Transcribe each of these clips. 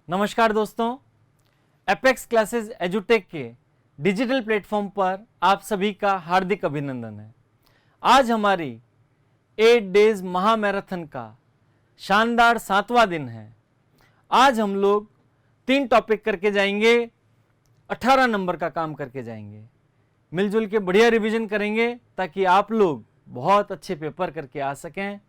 नमस्कार दोस्तों, apex classes एजुटेक के डिजिटल प्लेटफॉर्म पर आप सभी का हार्दिक अभिनंदन है। आज हमारी 8 डेज महामैराथन का शानदार 7वां दिन है। आज हम लोग 3 टॉपिक करके जाएंगे, 18 नंबर का काम करके जाएंगे। मिलजुल के बढ़िया रिवीजन करेंगे ताकि आप लोग बहुत अच्छे पेपर करके आ सकें।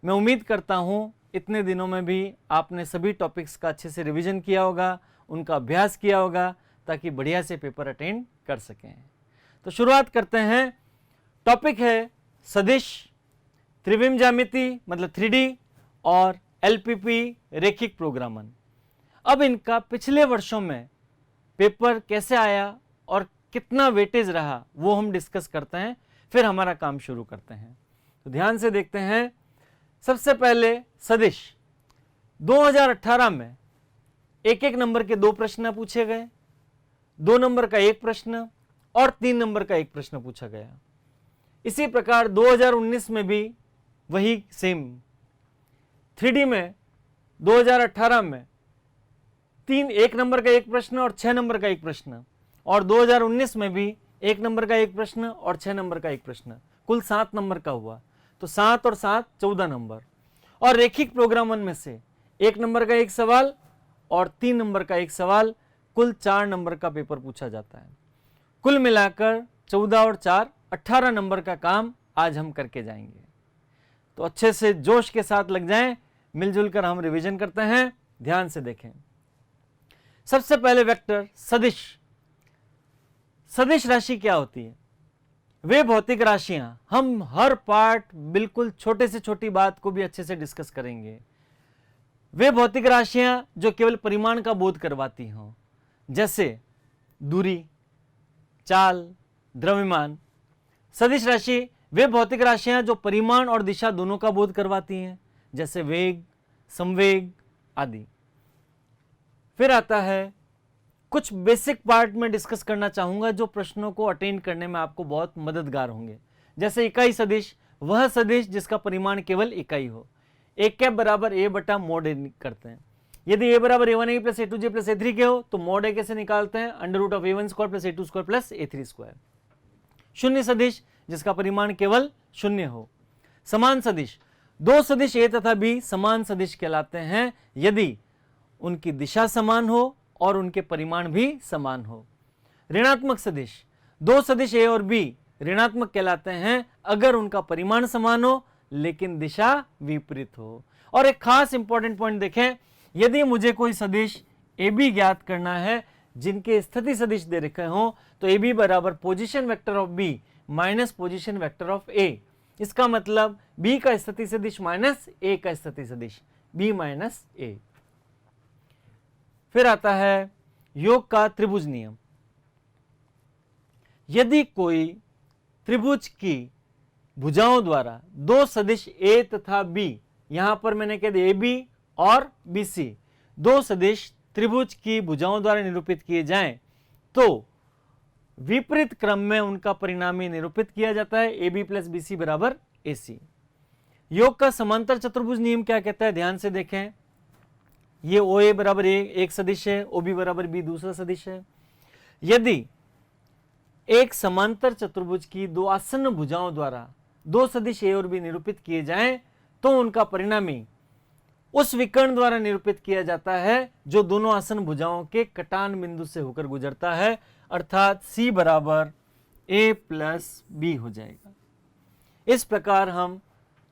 मैं उम्मीद करता हूँ इतने दिनों में भी आपने सभी टॉपिक्स का अच्छे से रिवीजन किया होगा, उनका अभ्यास किया होगा ताकि बढ़िया से पेपर अटेंड कर सकें। तो शुरुआत करते हैं। टॉपिक है सदिश, त्रिविम ज्यामिति मतलब 3D और LPP रेखिक प्रोग्रामन। अब इनका पिछले वर्षों में पेपर कैसे आया और कितना वेटेज रहा वो हम डिस्कस करते हैं, फिर हमारा काम शुरू करते हैं। तो ध्यान से देखते हैं। सबसे पहले सदिश 2018 में एक नंबर के 2 प्रश्न पूछे गए, 2 नंबर का 1 प्रश्न और 3 नंबर का 1 प्रश्न पूछा गया। इसी प्रकार 2019 में भी वही सेम 3D में 2018 में 1 नंबर का 1 प्रश्न और 6 नंबर का 1 प्रश्न, और 2019 में भी 1 नंबर का 1 प्रश्न और 6 नंबर का 1 प्रश्न, कुल 7 नंबर का हुआ। तो 7 और 7 14 नंबर। और रेखिक प्रोग्रामन में से 1 नंबर का 1 सवाल और 3 नंबर का 1 सवाल, कुल 4 नंबर का पेपर पूछा जाता है। कुल मिलाकर 14 और 4 18 नंबर का काम आज हम करके जाएंगे। तो अच्छे से जोश के साथ लग जाएं, मिलजुल कर हम रिवीजन करते हैं। ध्यान से देखें। सबसे पहले वेक्टर सदिश। सदिश राशि क्या होती है? वे भौतिक राशियां, हम हर पार्ट बिल्कुल छोटे से छोटी बात को भी अच्छे से डिस्कस करेंगे। वे भौतिक राशियां जो केवल परिमाण का बोध करवाती हों, जैसे दूरी, चाल, द्रव्यमान। सदिश राशि वे भौतिक राशियां जो परिमाण और दिशा दोनों का बोध करवाती हैं, जैसे वेग, संवेग आदि। फिर आता है कुछ बेसिक पार्ट में डिस्कस करना चाहूंगा जो प्रश्नों को अटेंड करने में आपको बहुत मददगार होंगे। जैसे इकाई सदिश, वह सदिश जिसका परिमाण केवल इकाई हो। A कैप बराबर A बटा मोड A करते हैं। यदि A बराबर A1A plus A2J plus A3 के हो तो मोड A कैसे निकालते हैं? Under root of A1 square plus A2 square plus A3 square. शून्य सदिश जिसका परिमाण केवल शून्य हो। समान सदिश, 2 सदिश A तथा B समान सदिश कहलाते हैं यदि उनकी दिशा समान हो और उनके परिमाण भी समान हो। ऋणात्मक सदिश, 2 सदिश A और B ऋणात्मक कहलाते हैं अगर उनका परिमाण समान हो लेकिन दिशा विपरीत हो। और एक खास इंपॉर्टेंट पॉइंट देखें, यदि मुझे कोई सदिश AB ज्ञात करना है जिनके स्थिति सदिश दे रखे हों तो AB बराबर position vector of B minus position vector of A। इसका मतलब B का स्थिति सदिश माइनस A का स्थिति सदिश, B माइनस A। फिर आता है योग का त्रिभुज नियम। यदि कोई त्रिभुज की भुजाओं द्वारा 2 सदिश A तथा B, यहां पर मैंने कह दिया AB और BC, 2 सदिश त्रिभुज की भुजाओं द्वारा निरूपित किए जाएं तो विपरीत क्रम में उनका परिणामी निरूपित किया जाता है। AB प्लस BC बराबर AC। योग का समांतर चतुर्भुज नियम क्या कहता है? ध्यान से देखें। ये OA बराबर एक सदिश है, OB बराबर B दूसरा सदिश है। यदि एक समांतर चतुर्भुज की 2 आसन्न भुजाओं द्वारा 2 सदिश A और B निरूपित किए जाएं तो उनका परिणामी उस विकर्ण द्वारा निरूपित किया जाता है जो दोनों आसन्न भुजाओं के कटान बिंदु से होकर गुजरता है, अर्थात C बराबर A प्लस B हो जाएगा। इस प्रकार हम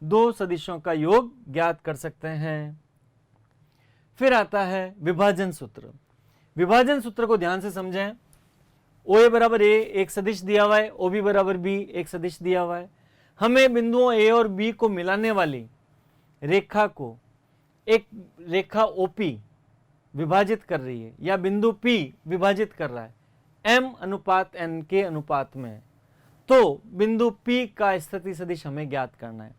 2 सदिशों का योग ज्ञात कर सकते हैं। फिर आता है विभाजन सूत्र। विभाजन सूत्र को ध्यान से समझें। OA बराबर A एक सदिश दिया हुआ है, OB बराबर B एक सदिश दिया हुआ है। हमें बिंदुओं A और B को मिलाने वाली रेखा को एक रेखा OP विभाजित कर रही है या बिंदु P विभाजित कर रहा है M अनुपात N के अनुपात में, तो बिंदु P का स्थिति सदिश हमें ज्ञात करना है।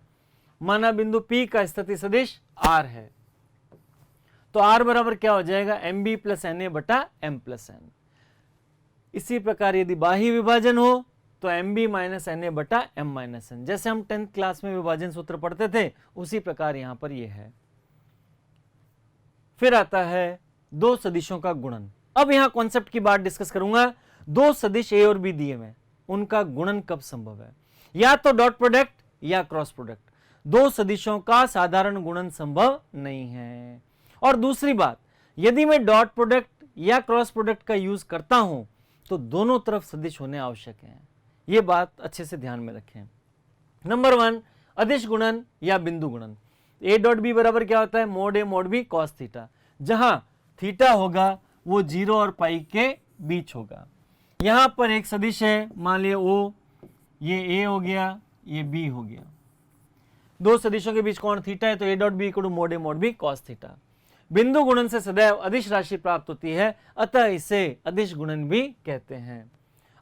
माना बिंदु P का स्थिति सदिश R है तो R बराबर क्या हो जाएगा? MB प्लस NA बटा M प्लस N। इसी प्रकार यदि बाह्य विभाजन हो तो MB माइनस NA बटा M माइनस N। जैसे हम 10th क्लास में विभाजन सूत्र पढ़ते थे उसी प्रकार यहां पर यह है। फिर आता है दो सदिशों का गुणन। अब यहां कॉन्सेप्ट की बात डिस्कस करूंगा। दो सदिश ए और बी दिए हुए, उनका गुणन कब संभव है? या तो डॉट प्रोडक्ट या क्रॉस प्रोडक्ट। दो सदिशों का साधारण गुणन संभव नहीं है। और दूसरी बात, यदि मैं डॉट प्रोडक्ट या क्रॉस प्रोडक्ट का यूज करता हूं तो दोनों तरफ सदिश होने आवश्यक है। यह बात अच्छे से ध्यान में रखें। नंबर 1, अदिश गुणन या बिंदु गुणन। ए डॉट बी बराबर क्या होता है? Mod A mod B cos theta. जहां थीटा होगा वो 0 और पाई के बीच होगा। यहां पर एक सदिश है, मान लिया ओ, ये ए हो गया, ये बी हो गया। दो सदिशों के बीच कोण थीटा है, तो A dot B equal to mod A mod B cos theta. बिंदु गुणन से सदैव अदिश राशि प्राप्त होती है, अतः इसे अदिश गुणन भी कहते हैं।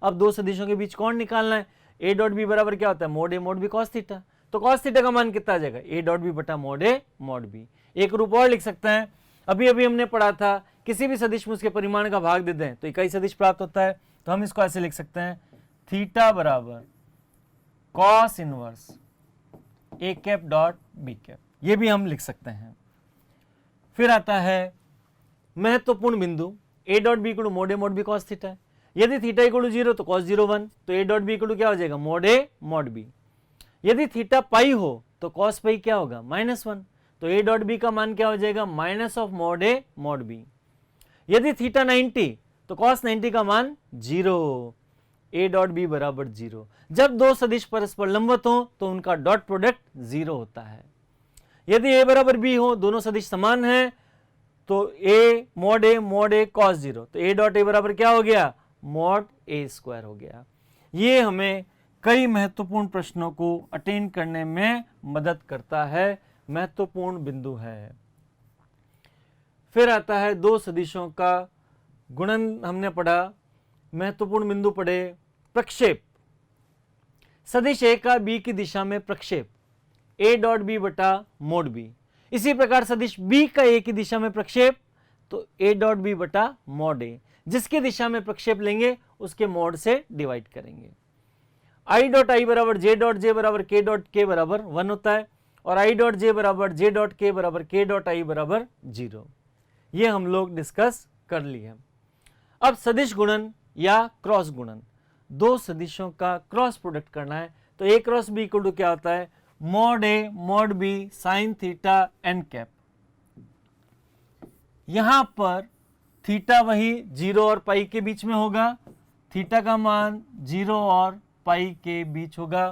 अब दो सदिशों के बीच कोण निकालना है। ए डॉट बी बराबर क्या होता है? Mod A mod B cos theta. तो कॉस थीटा का मान कितना आ जाएगा? ए डॉट बी बटा मोड ए मोड बी। एक रूप और लिख सकते हैं, अभी अभी हमने पढ़ा था, किसी भी सदिश में उसके परिमाण का भाग दे दें तो इकाई सदिश प्राप्त होता है। तो हम इसको ऐसे लिख सकते हैं, थीटा बराबर cos inverse A cap dot B cap. ये भी हम लिख सकते हैं। फिर आता है महत्वपूर्ण बिंदु, A dot B equal to mod A mod B cos theta है। यदि थीटा इक्वल टू 0 तो कॉस 0 1, तो A dot B equal to क्या हो जाएगा? Mod A mod B. यदि थीटा पाई हो तो कॉस पाई क्या होगा? -1, तो ए डॉट बी का मान क्या हो जाएगा? Minus of mod A mod B. यदि थीटा 90 तो कॉस 90 का मान 0, ए डॉट बी बराबर 0। जब दो सदिश परस्पर लंबवत हो तो उनका डॉट प्रोडक्ट 0 होता है। यदि ए बराबर बी हो, दोनों सदिश समान हैं, तो ए मोड ए कॉस 0, तो ए डॉट ए बराबर क्या हो गया? मोड ए स्क्वायर हो गया। ये हमें कई महत्वपूर्ण प्रश्नों को अटेंड करने में मदद करता है, महत्वपूर्ण बिंदु है। फिर आता है दो सदिशों का गुणन, हमने पढ़ा। महत्वपूर्ण बिंदु पढ़े, प्रक्षेप। सदिश ए का बी की दिशा में प्रक्षेप, ए डॉट बी बटा मोड बी। इसी प्रकार सदिश बी का ए की दिशा में प्रक्षेप, तो ए डॉट बी बटा मोड ए। जिसकी दिशा में प्रक्षेप लेंगे उसके मोड से डिवाइड करेंगे। आई डॉट आई बराबर जे डॉट जे बराबर के डॉट के बराबर 1 होता है, और आई डॉट जे बराबर जे डॉट के बराबर के डॉट आई बराबर 0। ये हम लोग डिस्कस कर लिए। अब सदिश गुणन या क्रॉस गुणन, दो सदिशों का क्रॉस प्रोडक्ट करना है, तो A cross B equal to क्या होता है? Mod A mod B sine theta N cap. यहां पर थीटा वही 0 और पाई के बीच में होगा, थीटा का मान 0 और पाई के बीच होगा।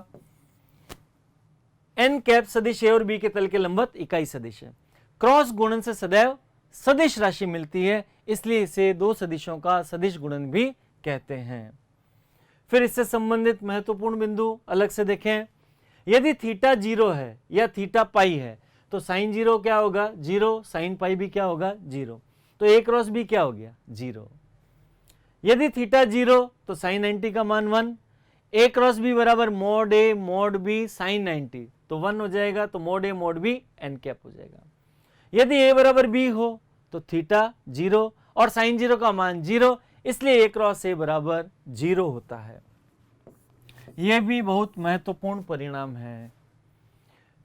एन कैप सदिश ए और बी के तल के लंबवत इकाई सदिश है। क्रॉस गुणन से सदैव सदिश राशि मिलती है, इसलिए इसे दो सदिशों का सदिश गुणन भी कहते हैं। फिर इससे संबंधित महत्वपूर्ण बिंदु अलग से देखें। यदि थीटा 0 है या थीटा पाई है तो साइन 0 क्या होगा? 0, साइन पाई भी क्या होगा? 0। तो ए क्रॉस बी क्या हो गया? 0। यदि थीटा 0 तो साइन 90 का मान 1, ए क्रॉस बी बराबर mod A mod B sign 90, तो 1 हो जाएगा, तो mode A mod B N cap हो जाएगा। यदि ए बराबर बी हो तो थीटा 0 और साइन 0 का मान 0, इसलिए ए क्रॉस ए बराबर 0 होता है। यह भी बहुत महत्वपूर्ण परिणाम है।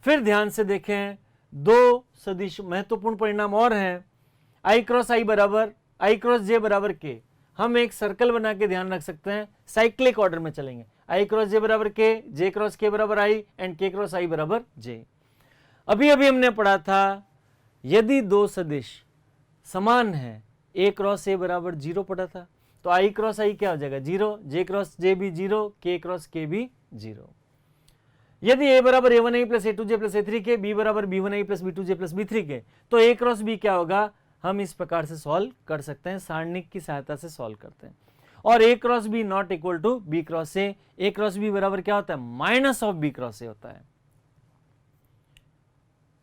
फिर ध्यान से देखें, दो सदिश महत्वपूर्ण परिणाम और हैं। आई क्रॉस आई बराबर आई क्रॉस जे बराबर के, हम एक सर्कल बना के ध्यान रख सकते हैं, साइक्लिक ऑर्डर में चलेंगे। आई क्रॉस जे बराबर के, जे क्रॉस के बराबर आई एंड के क्रॉस आई बराबर जे। अभी अभी हमने पढ़ा था, यदि दो सदिश समान है, ए क्रॉस ए बराबर 0 पढ़ा था, तो आई क्रॉस आई क्या हो जाएगा? 0, जे क्रॉस जे भी 0, के क्रॉस के भी 0। यदि ए बराबर a1i plus a2j plus a3 के, बी बराबर b1i plus b2j plus b3 के, तो ए क्रॉस बी क्या होगा? हम इस प्रकार से सॉल्व कर सकते हैं, सारणिक की सहायता से सॉल्व करते हैं। और A cross B not equal to B cross A cross B बराबर क्या होता है? Minus of B cross A होता है।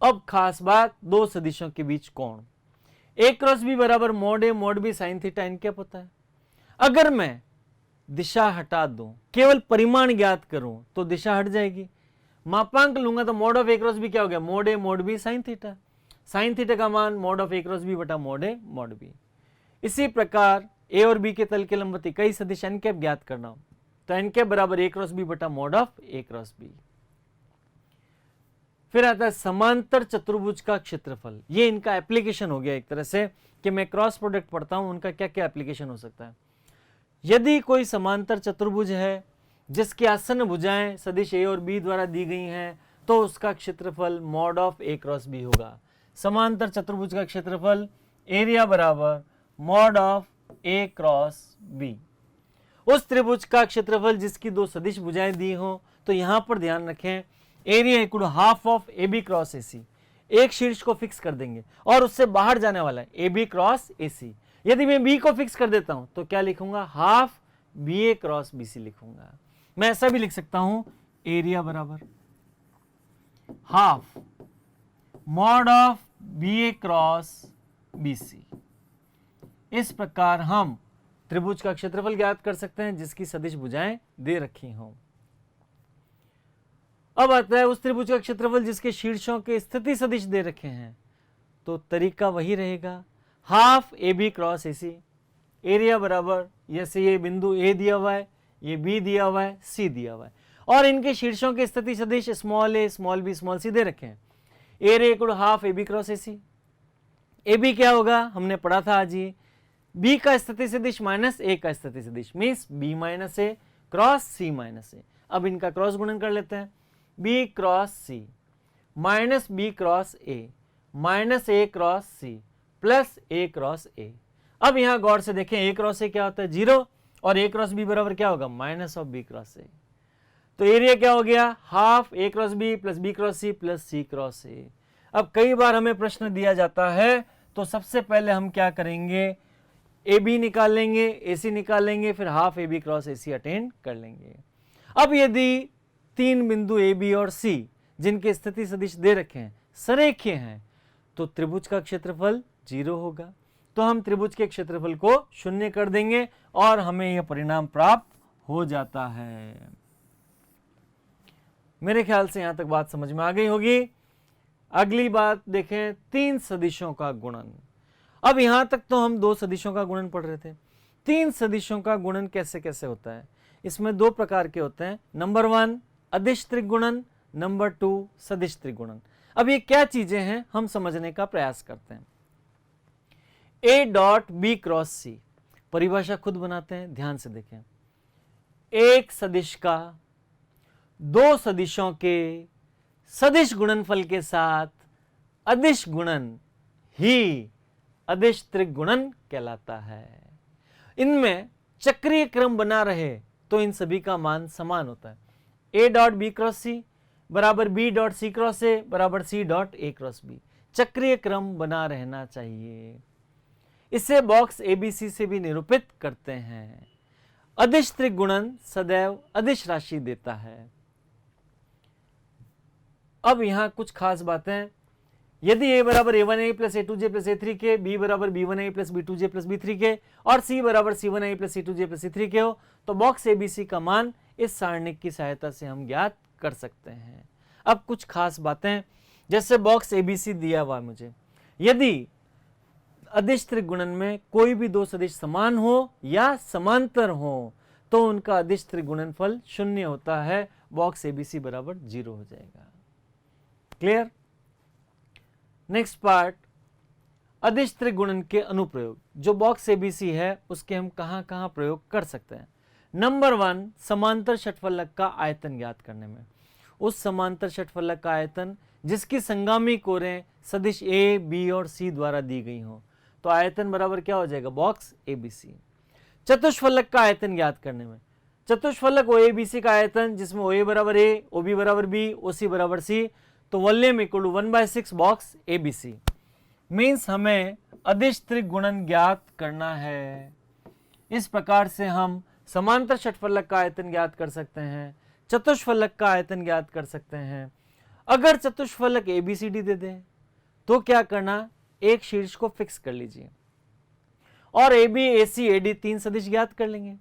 अब खास बात, दो सदिशों के बीच कोण, ए क्रॉस बी बराबर mod A mod B sine theta N cap होता है। अगर मैं दिशा हटा दूं, केवल परिमाण ज्ञात करूं, तो दिशा हट जाएगी। मापांक लूंगा तो mod of A cross B क्या हो गया? Mod A mod B sine theta. Sine theta का मान mod of A cross B बटा मोड ए मोड बी। इसी प्रकार ए और बी के तल के लंबवत इकाई सदिश एन कैप ज्ञात करना हो, तो एन कैप बराबर ए क्रॉस बी बटा mod of A cross B. फिर आता है समांतर चतुर्भुज का क्षेत्रफल। ये इनका एप्लीकेशन हो गया एक तरह से कि मैं क्रॉस प्रोडक्ट पढ़ता हूं, उनका क्या क्या एप्लीकेशन हो सकता है। यदि कोई समांतर चतुर्भुज है जिसकी आसन्न भुजाएं सदिश ए और बी द्वारा दी गई हैं, तो उसका क्षेत्रफल mod of A cross B होगा। समांतर चतुर्भुज का क्षेत्रफल एरिया बराबर mod of A cross B. उस त्रिभुज का क्षेत्रफल जिसकी दो सदिश भुजाएं दी हो, तो यहां पर ध्यान रखें area equal half of A B cross A C. एक शीर्ष को फिक्स कर देंगे और उससे बाहर जाने वाला है ए बी क्रॉस ए सी। यदि मैं बी को फिक्स कर देता हूं तो क्या लिखूंगा, half B A cross B C लिखूंगा। मैं ऐसा भी लिख सकता हूं एरिया बराबर half mod of B A cross B C. इस प्रकार हम त्रिभुज का क्षेत्रफल ज्ञात कर सकते हैं जिसकी सदिश भुजाएं दे रखी हों। अब आता है उस त्रिभुज का क्षेत्रफल जिसके शीर्षों के स्थिति सदिश दे रखे हैं, तो तरीका वही रहेगा, half A B cross A C. Area बराबर, जैसे ये बिंदु ए दिया हुआ है, ये बी दिया हुआ है, सी दिया हुआ है, और इनके शीर्षों के स्थिति सदिश small a small b small c दे रखे हैं। Area equal half A B cross A C. A b क्या होगा, हमने पढ़ा था आज ये, बी का स्थिति सदिश माइनस ए का स्थिति सदिश, means b minus a cross c minus a. अब इनका क्रॉस गुणन कर लेते हैं, b cross c minus b cross a minus a cross c plus a cross a. अब यहां गौर से देखें ए क्रॉस ए क्या होता है, 0, और ए क्रॉस बी बराबर क्या होगा, minus of B cross a. तो एरिया क्या हो गया, half a cross b plus b cross c plus c cross a. अब कई बार हमें प्रश्न दिया जाता है, तो सबसे पहले हम क्या करेंगे, ए बी निकाल लेंगे, ए सी निकाल लेंगे, फिर half A B cross A c attend कर लेंगे। अब यदि तीन बिंदु ए बी और सी जिनके स्थिति सदिश दे रखे हैं सरेखीय हैं, तो त्रिभुज का क्षेत्रफल 0 होगा। तो हम त्रिभुज के क्षेत्रफल को 0 कर देंगे और हमें यह परिणाम प्राप्त हो जाता है। मेरे ख्याल से यहां तक बात समझ में आ गई होगी। अगली बात देखें, तीन सदिशों का गुणन। अब यहां तक तो हम दो सदिशों का गुणन पढ़ रहे थे, तीन सदिशों का गुणन कैसे कैसे होता है। इसमें दो प्रकार के होते हैं, नंबर 1 अदिश त्रिगुणन, नंबर 2 सदिश त्रिगुणन। अब ये क्या चीजें हैं हम समझने का प्रयास करते हैं। ए डॉट बी क्रॉस सी, परिभाषा खुद बनाते हैं, ध्यान से देखें। एक सदिश का दो सदिशों के सदिश गुणनफल के साथ अदिश गुणन ही अदिश त्रिगुणन कहलाता है। इनमें चक्रीय क्रम बना रहे तो इन सभी का मान समान होता है। A dot B cross C बराबर B dot C cross A बराबर C dot A cross B, चक्रीय क्रम बना रहना चाहिए। इसे बॉक्स एबीसी से भी निरूपित करते हैं। अदिश त्रिगुणन सदैव अदिश राशि देता है। अब यहां कुछ खास बातें, यदि a बराबर a1a plus a2j plus a3 के, b बराबर b1a plus b2j plus b3 के और c बराबर c1a plus c2j plus c3 के हो, तो बॉक्स एबीसी का मान इस सारणिक की सहायता से हम ज्ञात कर सकते हैं। अब कुछ खास बातें, जैसे बॉक्स एबीसी दिया हुआ मुझे, यदि अदिश त्रिगुणन में कोई भी दो सदिश समान हो या समांतर हो तो उनका अदिश त्रिगुणनफल 0 होता है, बॉक्स एबीसी बराबर 0 हो जाएगा। क्लियर? नेक्स्ट पार्ट, अदिश त्रिगुणन के अनुप्रयोग। जो बॉक्स एबीसी है उसके हम कहां कहां प्रयोग कर सकते हैं। नंबर 1, समांतर षटफलक का आयतन ज्ञात करने में। उस समांतर षटफलक का आयतन जिसकी संगामी कोरें सदिश ए बी और सी द्वारा दी गई हो, तो आयतन बराबर क्या हो जाएगा, बॉक्स एबीसी। चतुष्फलक का आयतन ज्ञात करने में, चतुष्फलक ओ ए बी सी का आयतन जिसमें ओ ए बराबर ए, ओ बी बराबर बी, ओ सी बराबर सी, तो volume equal to 1/6 box ABC. Means हमें अदिश त्रिगुणन ज्ञात करना है। इस प्रकार से हम समांतर षटफलक का आयतन ज्ञात कर सकते हैं, चतुष्फलक का आयतन ज्ञात कर सकते हैं। अगर चतुष्फलक एबीसीडी दे दे तो क्या करना, एक शीर्ष को फिक्स कर लीजिए और A B A C A D तीन सदिश ज्ञात कर लेंगे।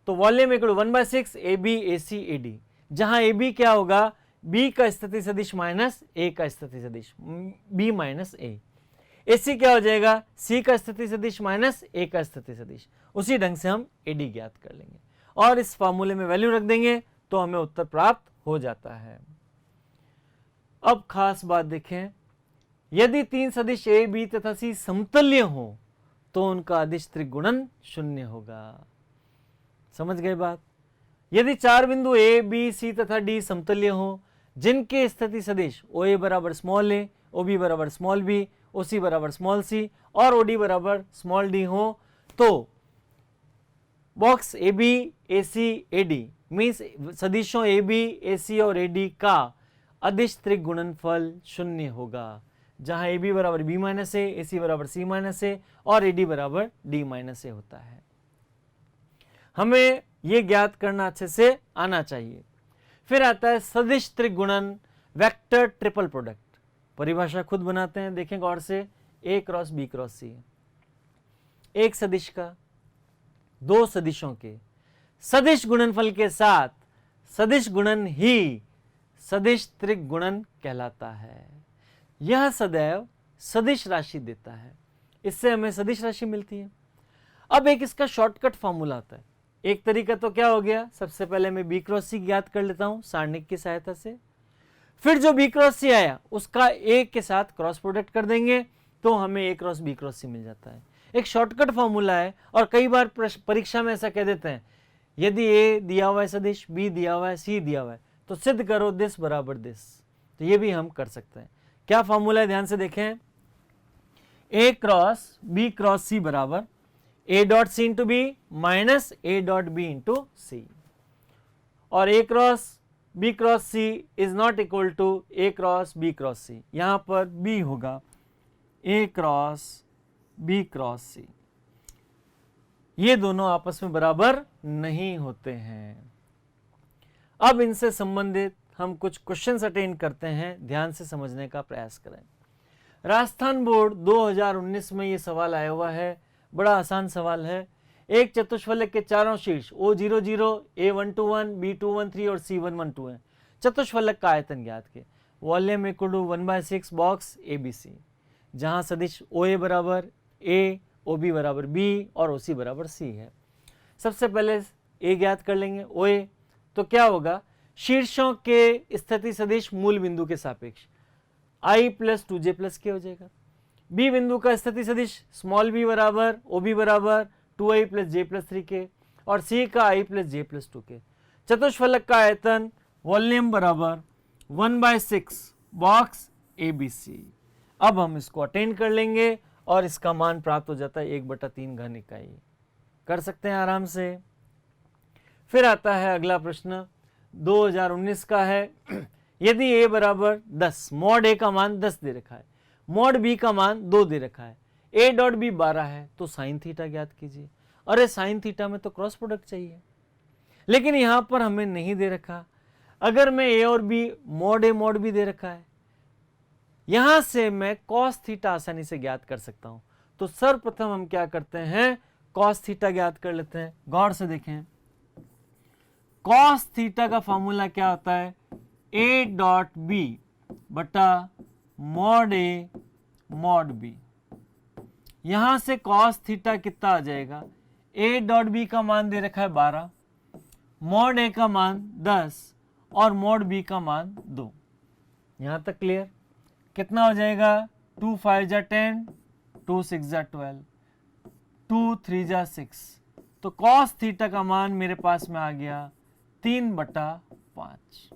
तो volume equal 1/6 a B A C A d, जहां ए बी क्या होगा, बी का स्थिति सदिश माइनस ए का स्थिति सदिश, बी माइनस ए। ए सी क्या हो जाएगा, सी का स्थिति सदिश माइनस ए का स्थिति सदिश। उसी ढंग से हम ए डी ज्ञात कर लेंगे और इस फार्मूले में वैल्यू रख देंगे तो हमें उत्तर प्राप्त हो जाता है। अब खास बात देखें, यदि तीन सदिश ए बी तथा सी समतल्य हो तो उनका अदिश त्रिगुणन शून्य होगा। समझ गए बात? यदि चार बिंदु ए बी सी तथा डी समतल्य हो, जिनके स्थिति सदिश ओ ए बराबर स्मॉल ए, ओ बी बराबर स्मॉल बी, ओ सी बराबर स्मॉल सी और ओ डी बराबर स्मॉल डी हो, तो box A B A C A D means सदिशों ए बी ए सी और ए डी का अदिश त्रिगुणनफल शून्य होगा, जहां ए बी बराबर बी माइनस ए सी बराबर सी माइनस ए और ए डी बराबर डी माइनस ए होता है। हमें यह ज्ञात करना अच्छे से आना चाहिए। फिर आता है सदिश त्रिगुणन वेक्टर ट्रिपल प्रोडक्ट। परिभाषा खुद बनाते हैं, देखें गौर से, ए क्रॉस बी क्रॉस सी। एक सदिश का दो सदिशों के सदिश गुणनफल के साथ सदिश गुणन ही सदिश त्रिगुणन कहलाता है। यह सदैव सदिश राशि देता है, इससे हमें सदिश राशि मिलती है। अब एक इसका शॉर्टकट फॉर्मूला आता है। एक तरीका तो क्या हो गया, सबसे पहले मैं बी क्रॉस सी ज्ञात कर लेता हूं सारणिक की सहायता से, फिर जो बी क्रॉस सी आया उसका ए के साथ क्रॉस प्रोडक्ट कर देंगे तो हमें ए क्रॉस बी क्रॉस सी मिल जाता है। एक शॉर्टकट फॉर्मूला है और कई बार परीक्षा में ऐसा कह देते हैं, यदि ए दिया हुआ है सदिश, बी दिया हुआ है, सी दिया हुआ है, तो सिद्ध करो दिस बराबर दिस। तो ये भी हम कर सकते हैं। क्या फॉर्मूला है, ध्यान से देखें, A cross B cross C बराबर A dot C into B minus A dot B into C, और A cross B cross C is not equal to A cross B cross C. यहां पर B होगा A cross B cross C. ये दोनों आपस में बराबर नहीं होते हैं। अब इनसे संबंधित हम कुछ क्वेश्चंस अटेंड करते हैं, ध्यान से समझने का प्रयास करें। राजस्थान बोर्ड 2019 में ये सवाल आया हुआ है, बड़ा आसान सवाल है। एक चतुष्फलक के चारों शीर्ष O00, A121, B213 और C112 है। चतुष्फलक का आयतन ज्ञात के, volume equal to 1/6 box ABC, जहां सदिश OA बराबर A, OB बराबर B और OC बराबर C है। सबसे पहले A ज्ञात कर लेंगे, OA, तो क्या होगा, शीर्षों के स्थिति सदिश मूल बिंदु के सापेक्ष I plus 2J plus K हो जाएगा। बी बिंदु का स्थिति सदिश स्मॉल b बराबर OB बराबर 2I plus J plus 3K और C का I plus J plus 2K। चतुष्फलक का आयतन वॉल्यूम बराबर 1/6 बॉक्स ABC। अब हम इसको अटेंड कर लेंगे और इसका मान प्राप्त हो जाता है 1/3 घन इकाई। कर सकते हैं आराम से। फिर आता है अगला प्रश्न, 2019 का है। यदि a बराबर 10, मॉड a का मान 10 दे रखा है, मॉड b का मान 2 दे रखा है, a डॉट b 12 है, तो साइन थीटा ज्ञात कीजिए। अरे साइन थीटा में तो क्रॉस प्रोडक्ट चाहिए, लेकिन यहां पर हमें नहीं दे रखा। अगर मैं a और b mod a mod b दे रखा है, यहां से मैं कॉस थीटा आसानी से ज्ञात कर सकता हूं। तो सर्वप्रथम हम क्या करते हैं, कॉस थीटा ज्ञात कर लेते हैं। गौर से देखें, कॉस थीटा का फॉर्मूला क्या होता है, a डॉट b बटा मॉड a मॉड b। यहां से कॉस थीटा कितना आ जाएगा, a डॉट b का मान दे रखा है 12, मॉड a का मान 10 और मॉड b का मान 2। यहां तक क्लियर? कितना हो जाएगा, 2 5 जा 10, 2 6 जा 12, 2 3 जा 6। तो कॉस थीटा का मान मेरे पास में आ गया 3/5।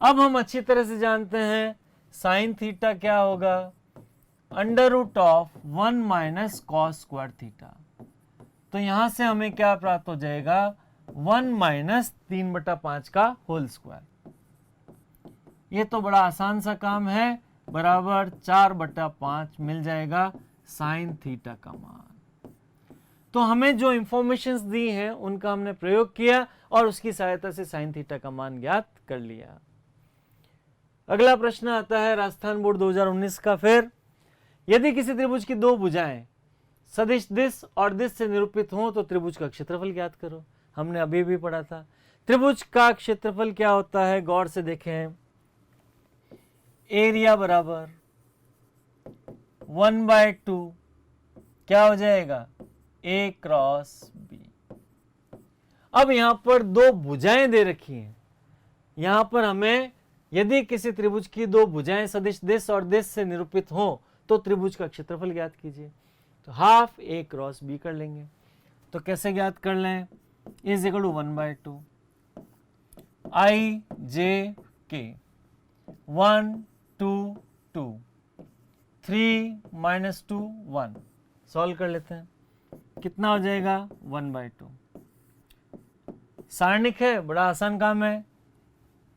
अब हम अच्छी तरह से जानते हैं साइन थीटा क्या होगा, √1 माइनस कॉस स्क्वायर थीटा। तो यहां से हमें क्या प्राप्त हो जाएगा, 1 माइनस 3/5 का होल स्क्वायर। ये तो बड़ा आसान सा काम है, बराबर 4/5 मिल जाएगा साइन थीटा का मान। तो हमें जो इंफॉर्मेशंस दी हैं उनका हमने प्रयोग किया और उसकी सहायता से साइन थीटा का मान ज्ञात कर लिया। अगला प्रश्न आता है राजस्थान बोर्ड 2019 का। फिर यदि किसी त्रिभुज की दो भुजाएं सदिश दिस और दिस से निरूपित हों तो त्रिभुज का क्षेत्रफल ज्ञात करो। हमने अभी भी पढ़ा था। त्रिभुज का क्षेत्रफल क्या होता है, गौर से देखें, एरिया बराबर 1/2 क्या हो जाएगा, a क्रॉस b। अब यहां पर दो भुजाएं दे रखी हैं, यहां पर हमें यदि किसी त्रिभुज की दो भुजाएं सदिश दिश और दिश से निरूपित हो तो त्रिभुज का क्षेत्रफल ज्ञात कीजिए। तो हाफ ए क्रॉस बी कर लेंगे। तो कैसे ज्ञात कर लें? इज इक्वल टू 1/2 आई जे के 1 2 2 3 -2 1 सॉल्व कर लेते हैं। कितना हो जाएगा? 1/2। सारणिक है, बड़ा आसान काम है।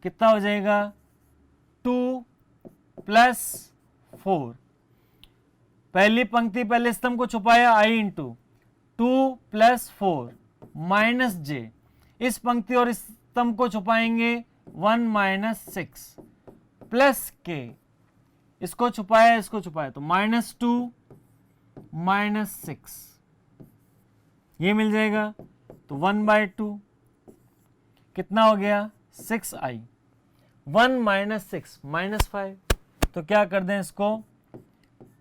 कितना हो जाएगा? 2 + 4। पहली पंक्ति पहले स्तंभ को छुपाया i इंटू 2 + 4 - j। इस पंक्ति और इस स्तंभ को छुपाएंगे 1 - 6 प्लस k। इसको छुपाया इसको छुपाया तो -2 - 6 ये मिल जाएगा। तो 1/2 कितना हो गया? 6i। 1 - 6 -5 तो क्या कर दें इसको?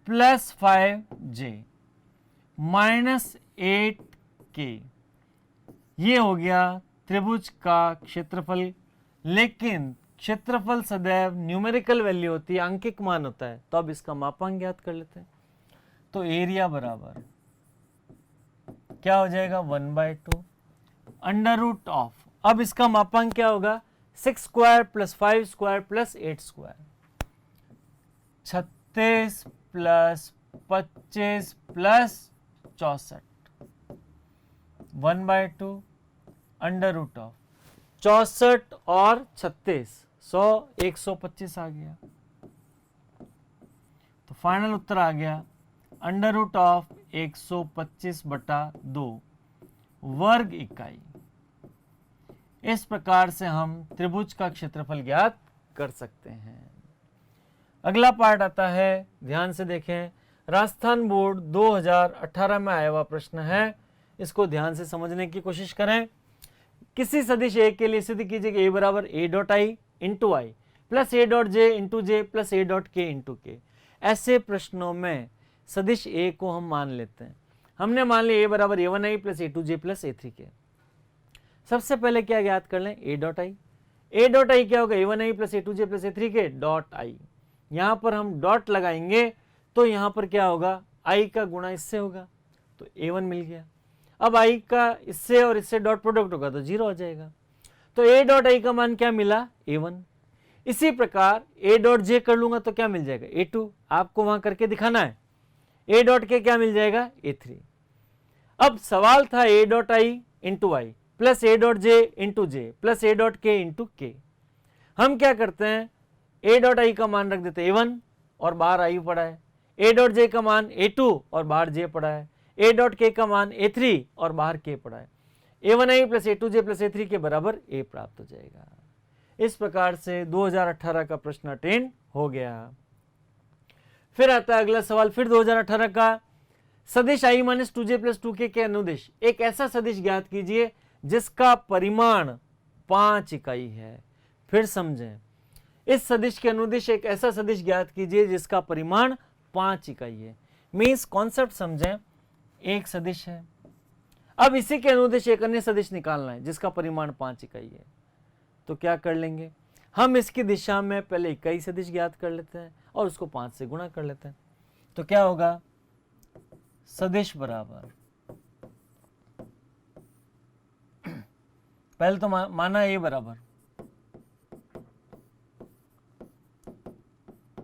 +5j -8k। ये हो गया त्रिभुज का क्षेत्रफल। लेकिन क्षेत्रफल सदैव न्यूमेरिकल वैल्यू होती है, अंकिक मान होता है। तो अब इसका मापांक ज्ञात कर लेते हैं। तो एरिया बराबर क्या हो जाएगा? 1/2 √। अब इसका मापांक क्या होगा? 6 स्क्वायर + 5 स्क्वायर + 8 स्क्वायर। 36 + 25 + 64 1/2 √। 64 और 36 100 125 आ गया। तो फाइनल उत्तर आ गया √125/2 वर्ग इकाई। इस प्रकार से हम त्रिभुज का क्षेत्रफल ज्ञात कर सकते हैं। अगला पार्ट आता है, ध्यान से देखें। राजस्थान बोर्ड 2018 में आया हुआ प्रश्न है। इसको ध्यान से समझने की कोशिश करें। किसी सदिश ए के लिए सिद्ध कीजिए कि a बराबर a.i इंटू आई प्लस a.j इंटू जे प्लस a.k इंटू के। ऐसे प्रश्नों में सदिश a को हम मान लेते हैं। हमने मान लिया a बराबर a1i plus a2j plus a3k। सबसे पहले क्या ज्ञात कर लें? a.i। a.i क्या होगा? a1i plus a2j plus a3k dot I. यहां पर हम डॉट लगाएंगे तो यहां पर क्या होगा? i का गुणा इससे होगा तो a1 मिल गया। अब i का इससे और इससे डॉट प्रोडक्ट होगा तो 0 हो जाएगा। तो a.i का मान क्या मिला? a1। इसी प्रकार a.j कर लूंगा तो क्या मिल जाएगा? a2। आपको वहां करके दिखाना है। a.k क्या मिल जाएगा? a3। अब सवाल था a.i इंटू आई प्लस a.j इंटू जे प्लस a.k इंटू के। हम क्या करते हैं? a.i का मान रख देते a1 और बाहर i पड़ा है। a.j का मान a2 और बाहर j पड़ा है। a.k का मान a3 और बाहर k पड़ा है। a1i plus a2j plus a3 के बराबर a प्राप्त हो जाएगा। इस प्रकार से 2018 का प्रश्न अटेंड हो गया। फिर आता है अगला सवाल, फिर 2018 का। सदिश i - 2j प्लस 2k के अनुदिश एक ऐसा सदिश ज्ञात कीजिए जिसका परिमाण 5 इकाई है। फिर समझें, इस सदिश के अनुदिश एक ऐसा सदिश ज्ञात कीजिए जिसका परिमाण 5 इकाई है। मीन्स कॉन्सेप्ट समझें। एक सदिश है, अब इसी के अनुदिश एक अन्य सदिश निकालना है जिसका परिमाण 5 इकाई है। तो क्या कर लेंगे? हम इसकी दिशा में पहले इकाई सदिश ज्ञात कर लेते हैं और उसको 5 से गुणा कर लेते हैं। तो क्या होगा? सदिश बराबर पहले तो माना a बराबर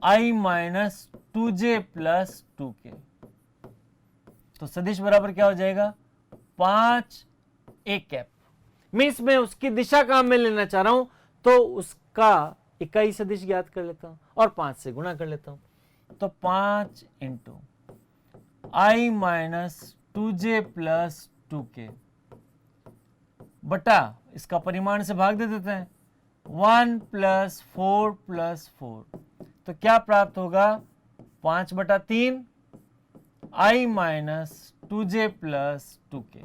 i - 2j प्लस 2k। तो सदिश बराबर क्या हो जाएगा? 5 a कैप। मीन्स मैं उसकी दिशा काम में लेना चाह रहा हूं तो उसका इकाई सदिश ज्ञात कर लेता हूं और 5 से गुणा कर लेता हूं। तो 5 into i - 2j plus 2k बटा इसका परिमाण से भाग दे देते हैं 1 + 4 + 4। तो क्या प्राप्त होगा? 5/3 i - 2j प्लस 2k।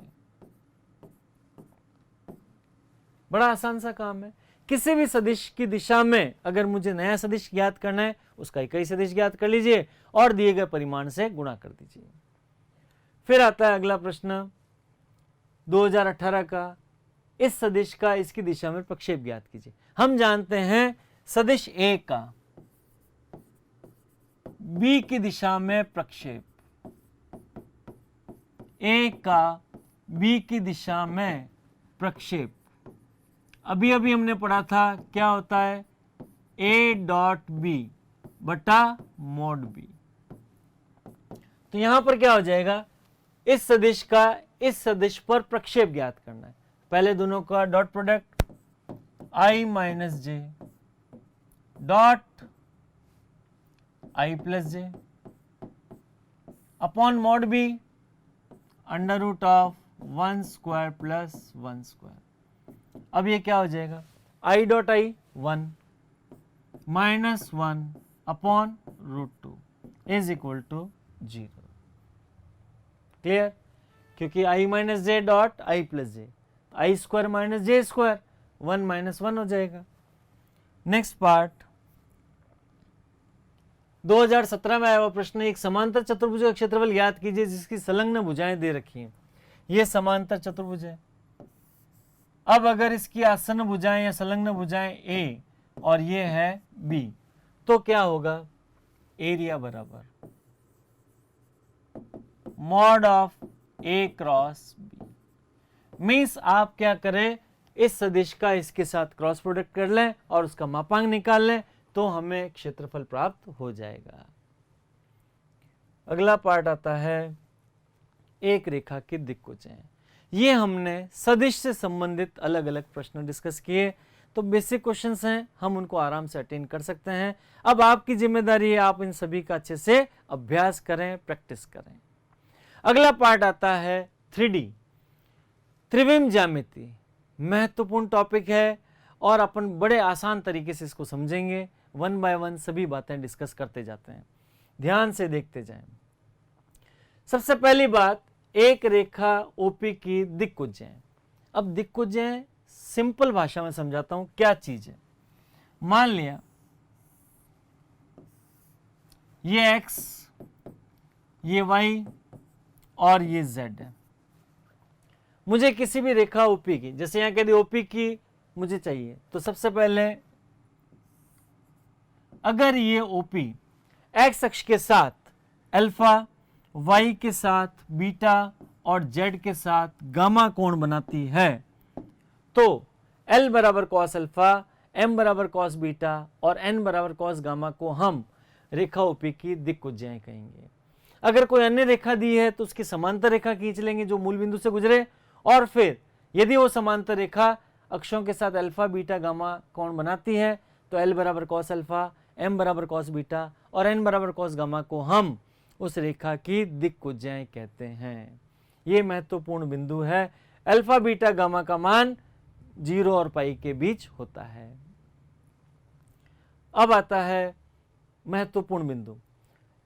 बड़ा आसान सा काम है। किसी भी सदिश की दिशा में अगर मुझे नया सदिश ज्ञात करना है उसका इकाई सदिश ज्ञात कर लीजिए और दिए गए परिमाण से गुणा कर दीजिए। फिर आता है अगला प्रश्न 2018 का। इस सदिश का इसकी दिशा में प्रक्षेप ज्ञात कीजिए। हम जानते हैं सदिश A का B की दिशा में प्रक्षेप, A का B की दिशा में प्रक्षेप, अभी अभी हमने पढ़ा था क्या होता है, A डॉट बी बटा मोड बी। तो यहां पर क्या हो जाएगा, इस सदिश का इस सदिश पर प्रक्षेप ज्ञात करना है। पहले दोनों का dot product i minus j dot i plus j upon mod b under root of 1 square plus 1 square. अब ये क्या हो जाएगा, i dot i 1 minus 1 upon root 2 is equal to 0। Clear, क्योंकि i minus j dot i plus j, i square minus j square, 1 minus 1 हो जाएगा। Next part, 2017 में आया हुआ प्रश्न, एक समांतर चतुर्भुज का क्षेत्रफल ज्ञात कीजिए जिसकी संलग्न भुजाएं दे रखी हैं। ये समांतर चतुर्भुज है। अब अगर इसकी आसन्न भुजाएं या संलग्न भुजाएं ए और ये है बी, तो क्या होगा, एरिया बराबर mod of A cross b. Means आप क्या करें, इस सदिश का इसके साथ क्रॉस प्रोडक्ट कर लें और उसका मापांक निकाल लें तो हमें क्षेत्रफल प्राप्त हो जाएगा। अगला पार्ट आता है एक रेखा की दिक्कुचें। ये हमने सदिश से संबंधित अलग अलग प्रश्न डिस्कस किए, तो बेसिक क्वेश्चंस हैं, हम उनको आराम से अटेंड कर सकते हैं। अब आपकी जिम्मेदारी है आप इन सभी का अच्छे से अभ्यास करें, प्रैक्टिस करें। अगला पार्ट आता है 3D त्रिविम ज्यामिति। महत्वपूर्ण टॉपिक है और अपन बड़े आसान तरीके से इसको समझेंगे, 1 बाय 1 सभी बातें डिस्कस करते जाते हैं, ध्यान से देखते जाएं। सबसे पहली बात, एक रेखा ओपी की दिक्कुचें। अब दिक्कुचें सिंपल भाषा में समझाता हूं क्या चीज है। मान लिया ये x, ये y और ये z है। मुझे किसी भी रेखा ओपी की, जैसे यहां कह दी ओपी की मुझे चाहिए, तो सबसे पहले अगर ये ओपी x अक्ष के साथ अल्फा, y के साथ बीटा और z के साथ गामा कोण बनाती है, तो L बराबर कॉस अल्फा, M बराबर कॉस बीटा और N बराबर कॉस गामा को हम रेखा ओपी की दिक्कुचें कहेंगे। अगर कोई अन्य रेखा दी है तो उसकी समांतर रेखा खींच लेंगे जो मूल बिंदु से गुजरे, और फिर यदि वो समांतर रेखा अक्षों के साथ अल्फा बीटा गामा कोण बनाती है तो L बराबर कॉस अल्फा, M बराबर कॉस बीटा और N बराबर कॉस गामा को हम उस रेखा की दिक्कुचें कहते हैं। ये महत्वपूर्ण बिंदु है। अल्फा बीटा गामा का मान 0 और पाई के बीच होता है। अब आता है महत्वपूर्ण बिंदु,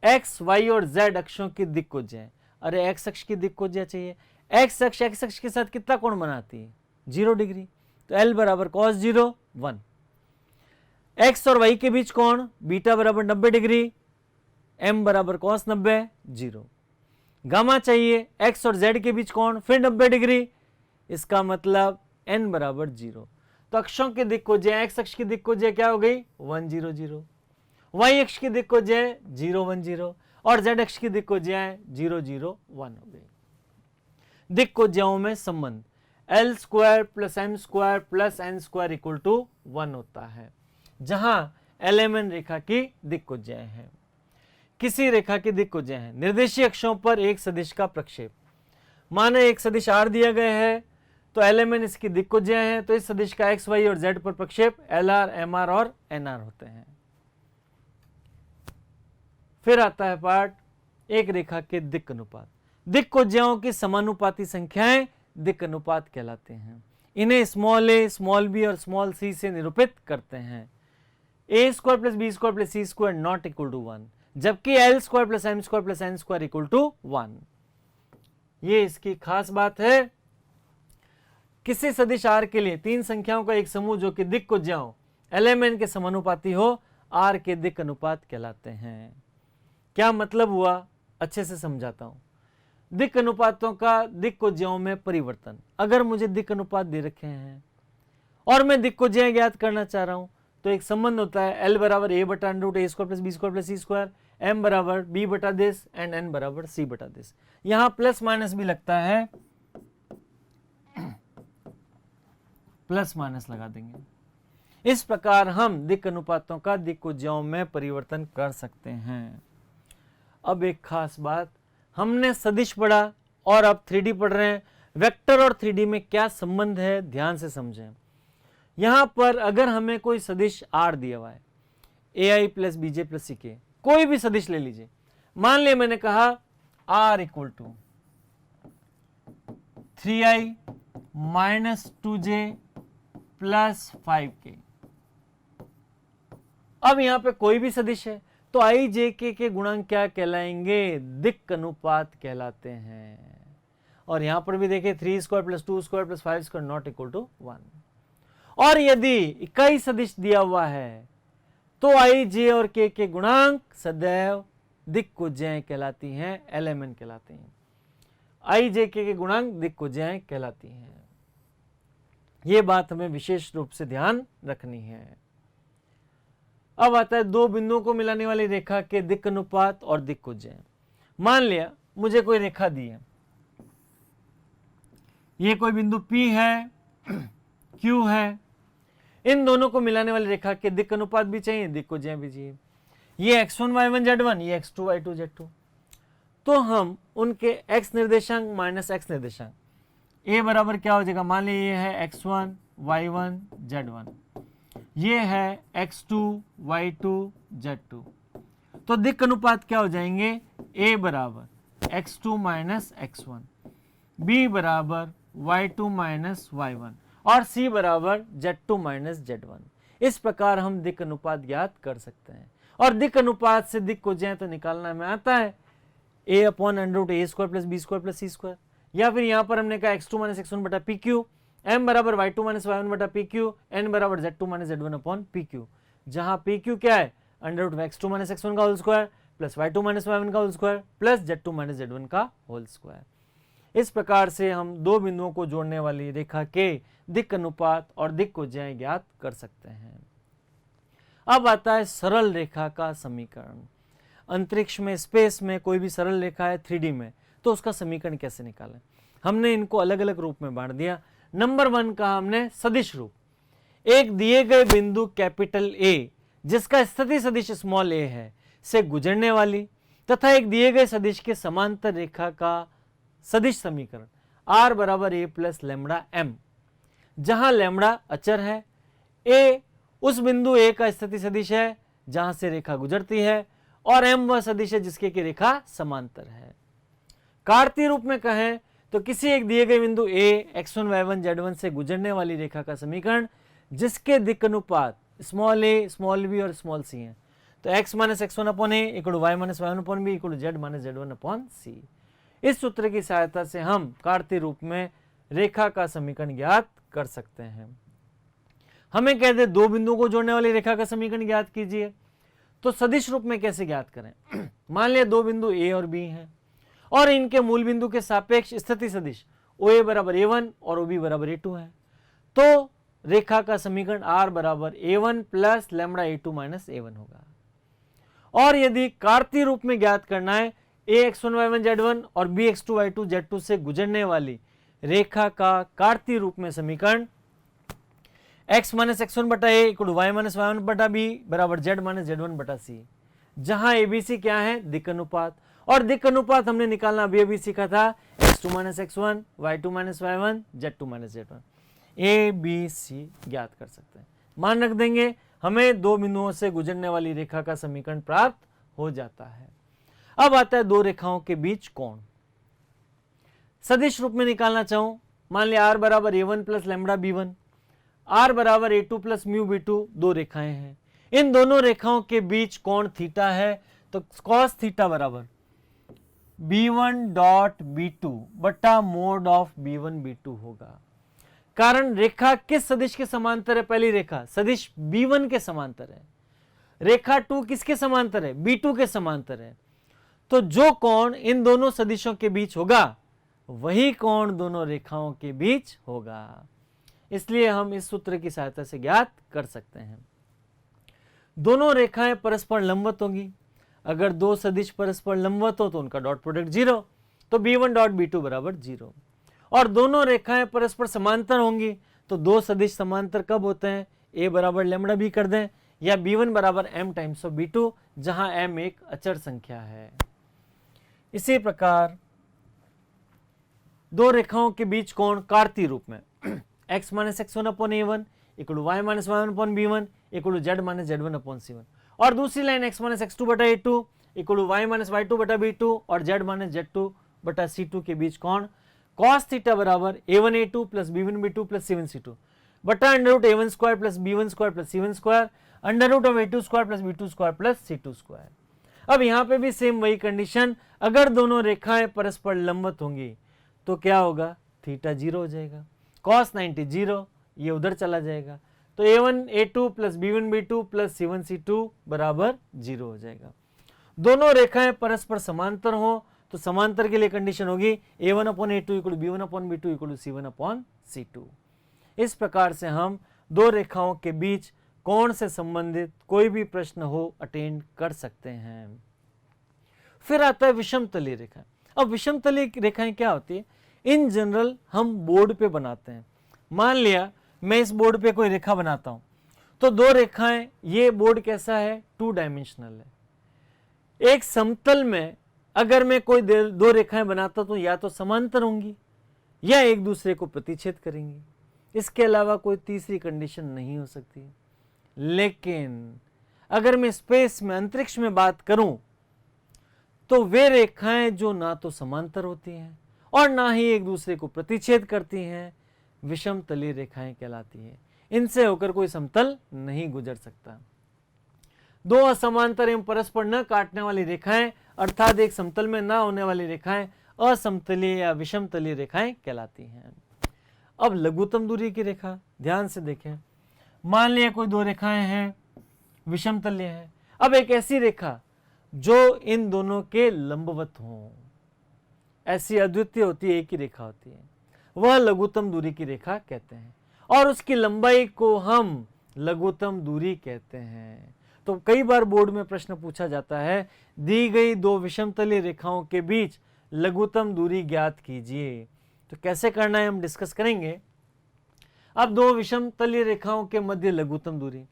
x, y और z अक्षों की दिक्कुचें। अरे x अक्ष की दिक्कुचें चाहिए, x अक्ष के साथ कितना कोण बनाती है, 0 डिग्री, तो L बराबर कॉस 0 1। x और y के बीच कोण बीटा बराबर 90 डिग्री, M बराबर कॉस 90 0। गामा चाहिए x और z के बीच कोण फिर 90 डिग्री, इसका मतलब n बराबर 0। तो अक्षों की दिक्कुचें, x अक्ष की दिक्कुचें क्या हो गई 1 0 0, y अक्ष की दिक्कुचें 0 1 0 और z अक्ष की दिक्कुचें 0 0 1 हो गई। दिक्कुचें में संबंध L square plus M square plus N square equal to 1 होता है, जहां LMN रेखा की दिक्कुचें हैं। किसी रेखा की दिक्कुचें हैं, निर्देशीय अक्षों पर एक सदिश का प्रक्षेप। माने एक सदिश R दिया गया है तो LMN इसकी दिक्कुचें हैं, तो इस सदिश का x, y और z पर प्रक्षेप LR, MR और NR होते हैं। फिर आता है पार्ट एक रेखा के दिक् अनुपात। दिक्कुचें की समानुपाती संख्याएं दिक् अनुपात कहलाते हैं। इन्हें स्मॉल a, स्मॉल b और स्मॉल c से निरूपित करते हैं। a square plus B square plus C square not equal to 1, जबकि L square plus M square plus N square equal to 1। ये इसकी खास बात है। किसी सदिश R के लिए तीन संख्याओं का एक समूह जो कि दिक्कुचें LMN के समानुपाती हो, R के दिक् अनुपात कहलाते हैं। क्या मतलब हुआ, अच्छे से समझाता हूं। दिक् अनुपातों का दिक्कुचें में परिवर्तन, अगर मुझे दिक् अनुपात दे रखे हैं और मैं दिक्कुचें ज्ञात करना चाह रहा हूं, तो एक संबंध होता है L बराबर a बटा अंडर रूट ए square plus B square plus सी स्क्वायर, m बराबर b बटा दिस एंड n बराबर c बटा दिस। यहाँ प्लस माइनस भी लगता है, प्लस माइनस लगा देंगे। इस प्रकार हम दिक् अनुपातों का दिक्कुज्यों में परिवर्तन कर सकते हैं। अब एक खास बात, हमने सदिश पढ़ा और अब 3D पढ़ रहे हैं। वेक्टर और 3D में क्या संबंध है, ध्यान से समझें। यहां पर अगर हमें कोई सदिश R दिया हुआ है, AI plus BJ plus CK, कोई भी सदिश ले लीजिए। मान लिया मैंने कहा R equal to 3i minus 2j plus 5k। अब यहां पे कोई भी सदिश है तो i j k के गुणांक क्या कहलाएंगे, दिक् अनुपात कहलाते हैं। और यहां पर भी देखिए 3 square plus 2 square plus 5 square not equal to 1। और यदि इकाई सदिश दिया हुआ है तो i j और k के गुणांक सदैव दिक्कुज्येय कहलाती हैं, LMN कहलाती हैं। i j k के गुणांक दिक्कुज्येय कहलाती हैं। ये बात हमें विशेष रूप से ध्यान रखनी है। अब आता है दो बिंदुओं को मिलाने वाली रेखा के दिक् अनुपात और दिक्कुज्येय। मान लिया मुझे कोई रेखा दी है, ये कोई बिंदु P है, Q है, इन दोनों को मिलाने वाली रेखा के दिक् अनुपात भी चाहिए, दिक्कुज्येय भी चाहिए। ये x1 y1 z1, ये x2 y2 z2। तो हम उनके x निर्देशांक माइनस x निर्देशांक a बराबर क्या हो जाएगा, मान लीजिए ये है x1 y1 z1, ये है x2 y2 z2। तो दिक् अनुपात क्या हो जाएंगे, a बराबर x2 माइनस x1, b बराबर y2 माइनस y1 और c बराबर z2 माइनस z1। इस प्रकार हम दिक् अनुपात ज्ञात कर सकते हैं। और दिक् अनुपात से दिक्कुज्येय तो निकालना हमें आता है, a upon under root A square plus B square plus C square, या फिर यहां पर हमने कहा x2 माइनस x1 बटा पी क्यू, m बराबर y2 माइनस y1 बटा पी क्यू, n बराबर z2 minus z1 upon P Q, जहां पी क्यू क्या है, under root x2 minus x1 का whole square plus y2 minus y1 का whole square plus z2 minus z1 का whole square. इस प्रकार से हम दो बिंदुओं को जोड़ने वाली रेखा के दिक् अनुपात और दिक्कुज्येय ज्ञात कर सकते हैं। अब आता है सरल रेखा का समीकरण। अंतरिक्ष में, स्पेस में कोई भी सरल रेखा है 3D में, तो उसका समीकरण कैसे निकालें। हमने इनको अलग अलग रूप में बांट दिया। नंबर 1 का हमने सदिश रूप, एक दिए गए बिंदु कैपिटल A जिसका स्थिति सदिश स्मॉल a है से गुजरने वाली तथा एक दिए गए सदिश के समांतर रेखा का सदिश समीकरण r बराबर a प्लस लैम्बडा m, जहां लैम्बडा अचर है, a उस बिंदु A का स्थिति सदिश है जहां से रेखा गुजरती है, और m वह सदिश है जिसके की रेखा समांतर है। कार्तीय रूप में कहें तो किसी एक दिए गए बिंदु A x1 y1 z1 से गुजरने वाली रेखा का समीकरण जिसके दिक् अनुपात स्मॉल a, स्मॉल b और स्मॉल c है। तो x minus x1 upon A equal y minus y1 upon B equal z minus z1 upon c। इस सूत्र की सहायता से हम कार्तीय रूप में रेखा का समीकरण ज्ञात कर सकते हैं। हमें कहते दो बिंदुओं को जोड़ने वाली रेखा का समीकरण ज्ञात कीजिए, तो सदिश रूप में कैसे ज्ञात करें। मान लिया दो बिंदु A और B हैं और इनके मूल बिंदु के सापेक्ष स्थिति सदिश OA बराबर A1 और OB बराबर A2 है, तो रेखा का समीकरण R बराबर A1 plus lambda A2 minus A1 होगा। और यदि कार्तीय रूप में ज्ञात करना है A x1 y1 z1 और B x2 y2 z2 से गुजरने वाली रेखा का कार्तीय रूप में समीकरण x माइनस x1 बटा a equal y minus y1 बटा b बराबर z माइनस z1 बटा c, जहां ABC क्या है, दिक् अनुपात। और दिक् अनुपात हमने निकालना अभी सीखा था, x2 minus x1 y2 minus y1 z2 minus z1, a b c ज्ञात कर सकते हैं। मान रख देंगे, हमें दो बिंदुओं से गुजरने वाली रेखा का समीकरण प्राप्त हो जाता है। अब आता है दो रेखाओं के बीच कोण। सदिश रूप में निकालना चाहूं, मान लिया r बराबर a1 plus lambda b1, r बराबर a2 प्लस म्यू b2, दो रेखाएं हैं। इन दोनों रेखाओं के बीच कोण थीटा है, तो cos थीटा बराबर b1 डॉट b2 बटा मोड ऑफ b1 b2 होगा। कारण रेखा किस सदिश के समांतर है, पहली रेखा सदिश b1 के समांतर है, रेखा 2 किसके समांतर है, b2 के समांतर है। तो जो कोण इन दोनों सदिशों के बीच होगा वही कोण दोनों रेखाओं के बीच होगा। इसलिए हम इस सूत्र की सहायता से ज्ञात कर सकते हैं। दोनों रेखाएं परस्पर लंबवत होंगी। अगर दो सदिश परस्पर लंबवत हो तो उनका डॉट प्रोडक्ट 0, तो b1 डॉट b2 बराबर 0। और दोनों रेखाएं परस्पर समांतर होंगी तो दो सदिश समांतर कब होते हैं, a बराबर लैम्बडा b कर दें, या b1 बराबर m टाइम्स ऑफ b2, जहां m एक अचर संख्या है। इसी प्रकार दो रेखाओं के बीच कोण कार्तीय रूप में x minus x1 upon a1 equal to y minus y1 upon b1 equal to z minus z1 upon c1, और दूसरी लाइन x माइनस x2 बटा a2 equal to y minus y2 बटा b2 और z माइनस z2 बटा c2 के बीच कोण cos theta बराबर a1 a2 plus b1 b2 plus c1 c2 बटा under root a1 square plus b1 square plus c1 square under root of a2 square plus b2 square plus c2 square. अब यहाँ पे भी same वही condition, अगर दोनों रेखाएं परस्पर लंबवत होंगी तो क्या होगा, थीटा 0 हो जाएगा, cos 90 0, ये उधर चला जाएगा, तो a1 a2 plus b1 b2 plus c1 c2 बराबर 0 हो जाएगा। दोनों रेखाएं परस्पर समांतर हो तो समांतर के लिए कंडीशन होगी a1 upon a2 equal b1 upon b2 equal c1 upon c2। इस प्रकार से हम दो रेखाओं के बीच कोण से संबंधित कोई भी प्रश्न हो अटेंड कर सकते हैं। फिर आता है विषमतलीय रेखा। अब विषमतलीय रेखाएं क्या होती है, इन जनरल हम बोर्ड पे बनाते हैं। मान लिया मैं इस बोर्ड पे कोई रेखा बनाता हूं तो दो रेखाएं, ये बोर्ड कैसा है, 2 डायमेंशनल है। एक समतल में अगर मैं कोई दो रेखाएं बनाता तो या तो समांतर होंगी या एक दूसरे को प्रतिच्छेद करेंगी, इसके अलावा कोई तीसरी कंडीशन नहीं हो सकती। लेकिन अगर मैं स्पेस में, अंतरिक्ष में बात करूं तो वे रेखाएं जो ना तो समांतर होती हैं और ना ही एक दूसरे को प्रतिच्छेद करती हैं, विषमतलीय रेखाएं कहलाती हैं। इनसे होकर कोई समतल नहीं गुजर सकता। दो असमांतर एवं परस्पर न काटने वाली रेखाएं अर्थात एक समतल में ना होने वाली रेखाएं असमतलीय या विषमतलीय रेखाएं कहलाती हैं। अब लघुत्तम दूरी की रेखा ध्यान से देखें। मान लिया कोई दो रेखाएं हैं, विषमतलीय है। अब एक ऐसी रेखा जो इन दोनों के लंबवत हो, ऐसी अद्वितीय होती है, एक ही रेखा होती है, वह लघुत्तम दूरी की रेखा कहते हैं और उसकी लंबाई को हम लघुत्तम दूरी कहते हैं। तो कई बार बोर्ड में प्रश्न पूछा जाता है, दी गई दो विषमतलीय रेखाओं के बीच लघुत्तम दूरी ज्ञात कीजिए। तो कैसे करना है हम डिस्कस करेंगे। अब दो विषमतलीय रेखाओं के मध्य लघुत्तम दूरी,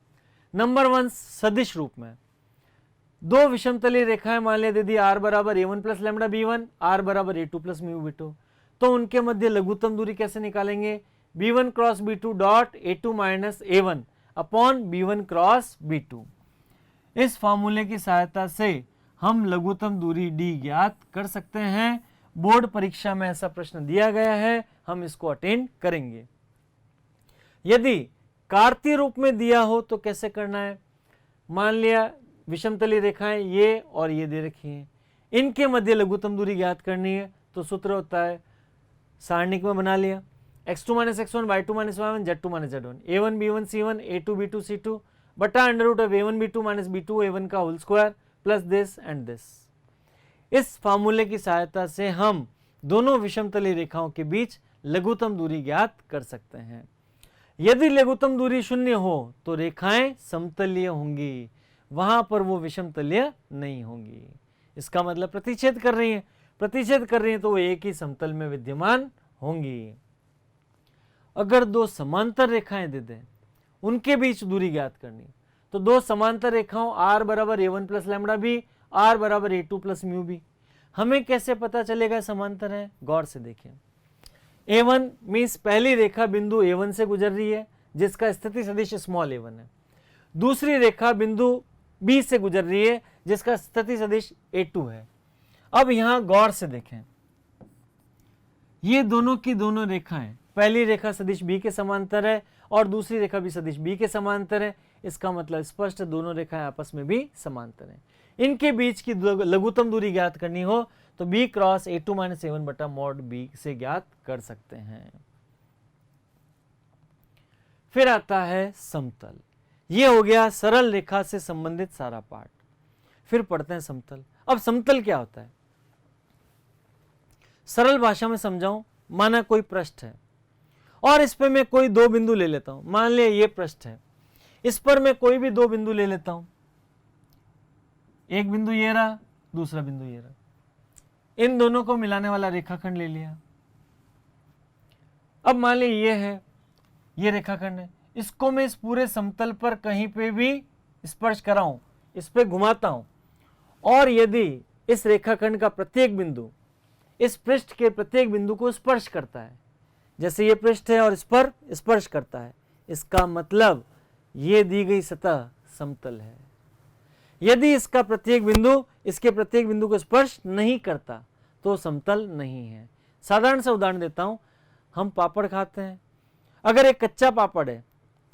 नंबर 1 सदिश रूप में दो विषमतलीय रेखाएं मान लिया दीदी r बराबर a1 plus lambda b1, r बराबर a2 प्लस म्यू b2, तो उनके मध्य लघुत्तम दूरी कैसे निकालेंगे, b1 cross b2 dot a2 minus a1 upon b1 cross b2। इस फार्मूले की सहायता से हम लघुत्तम दूरी d ज्ञात कर सकते हैं। बोर्ड परीक्षा में ऐसा प्रश्न दिया गया है, हम इसको अटेंड करेंगे। यदि कार्तीय रूप में दिया हो तो कैसे करना है, मान लिया विषमतलीय रेखाएं ये और ये दे रखी हैं, इनके मध्य लघुत्तम दूरी ज्ञात करनी है, तो सूत्र होता है, सारणिक में बना लिया, x2 minus x1 y2 minus y1 z2 minus z1 a1 b1 c1 a2 b2 c2 बटा under root of a1 b2 minus b2 a1 का whole square plus this and this. इस फार्मूले की सहायता से हम दोनों विषमतलीय रेखाओं के बीच लघुत्तम दूरी ज्ञात कर सकते हैं। यदि लघुत्तम दूरी 0 हो तो रेखाएं समतलीय होंगी, वहां पर वो विषमतलीय नहीं होंगी। इसका मतलब प्रतिच्छेद कर रही हैं, प्रतिच्छेद कर रही हैं तो वो एक ही समतल में विद्यमान होंगी। अगर दो समांतर रेखाएं दे दें, उनके बीच दूरी ज्ञात करनी, तो दो समांतर रेखाओं r बराबर a1 plus lambda b, r बराबर a2 प्लस म्यू b, हमें कैसे पता चलेगा समांतर है, गौर से देखें। a1 मीन्स पहली रेखा बिंदु a1 से गुजर रही है जिसका स्थिति सदिश स्मॉल a1 है, दूसरी रेखा बिंदु b से गुजर रही है जिसका स्थिति सदिश a2 है। अब यहां गौर से देखें, ये दोनों की दोनों रेखाएं, पहली रेखा सदिश b के समांतर है और दूसरी रेखा भी सदिश b के समांतर है। इसका मतलब स्पष्ट दोनों रेखाएं आपस में भी समांतर हैं। इनके बीच की लघुत्तम दूरी ज्ञात करनी हो तो b cross a2 minus a1 बटा मॉड b से ज्ञात कर सकते हैं। फिर आता है समतल। ये हो गया सरल रेखा से संबंधित सारा पार्ट। फिर पढ़ते हैं समतल। अब समतल क्या होता है, सरल भाषा में समझाऊं, माना कोई पृष्ठ है और इस पे मैं कोई दो बिंदु ले लेता हूं। मान लिया ये पृष्ठ है, इस पर मैं कोई भी दो बिंदु ले लेता हूं, एक बिंदु ये रहा, दूसरा बिंदु ये रहा, इन दोनों को मिलाने वाला रेखाखंड ले लिया। अब मान लीजिए ये है, ये रेखाखंड है, इसको मैं इस पूरे समतल पर कहीं पे भी स्पर्श कराऊं, इस पे घुमाता हूं, और यदि इस रेखाखंड का प्रत्येक बिंदु इस पृष्ठ के प्रत्येक बिंदु को स्पर्श करता है, जैसे ये पृष्ठ है और इस पर स्पर्श करता है, इसका मतलब ये दी गई सतह समतल है। यदि इसका प्रत्येक बिंदु इसके प्रत्येक बिंदु को स्पर्श नहीं करता तो समतल नहीं है। साधारण सा उदाहरण देता हूं, हम पापड़ खाते हैं, अगर एक कच्चा पापड़ है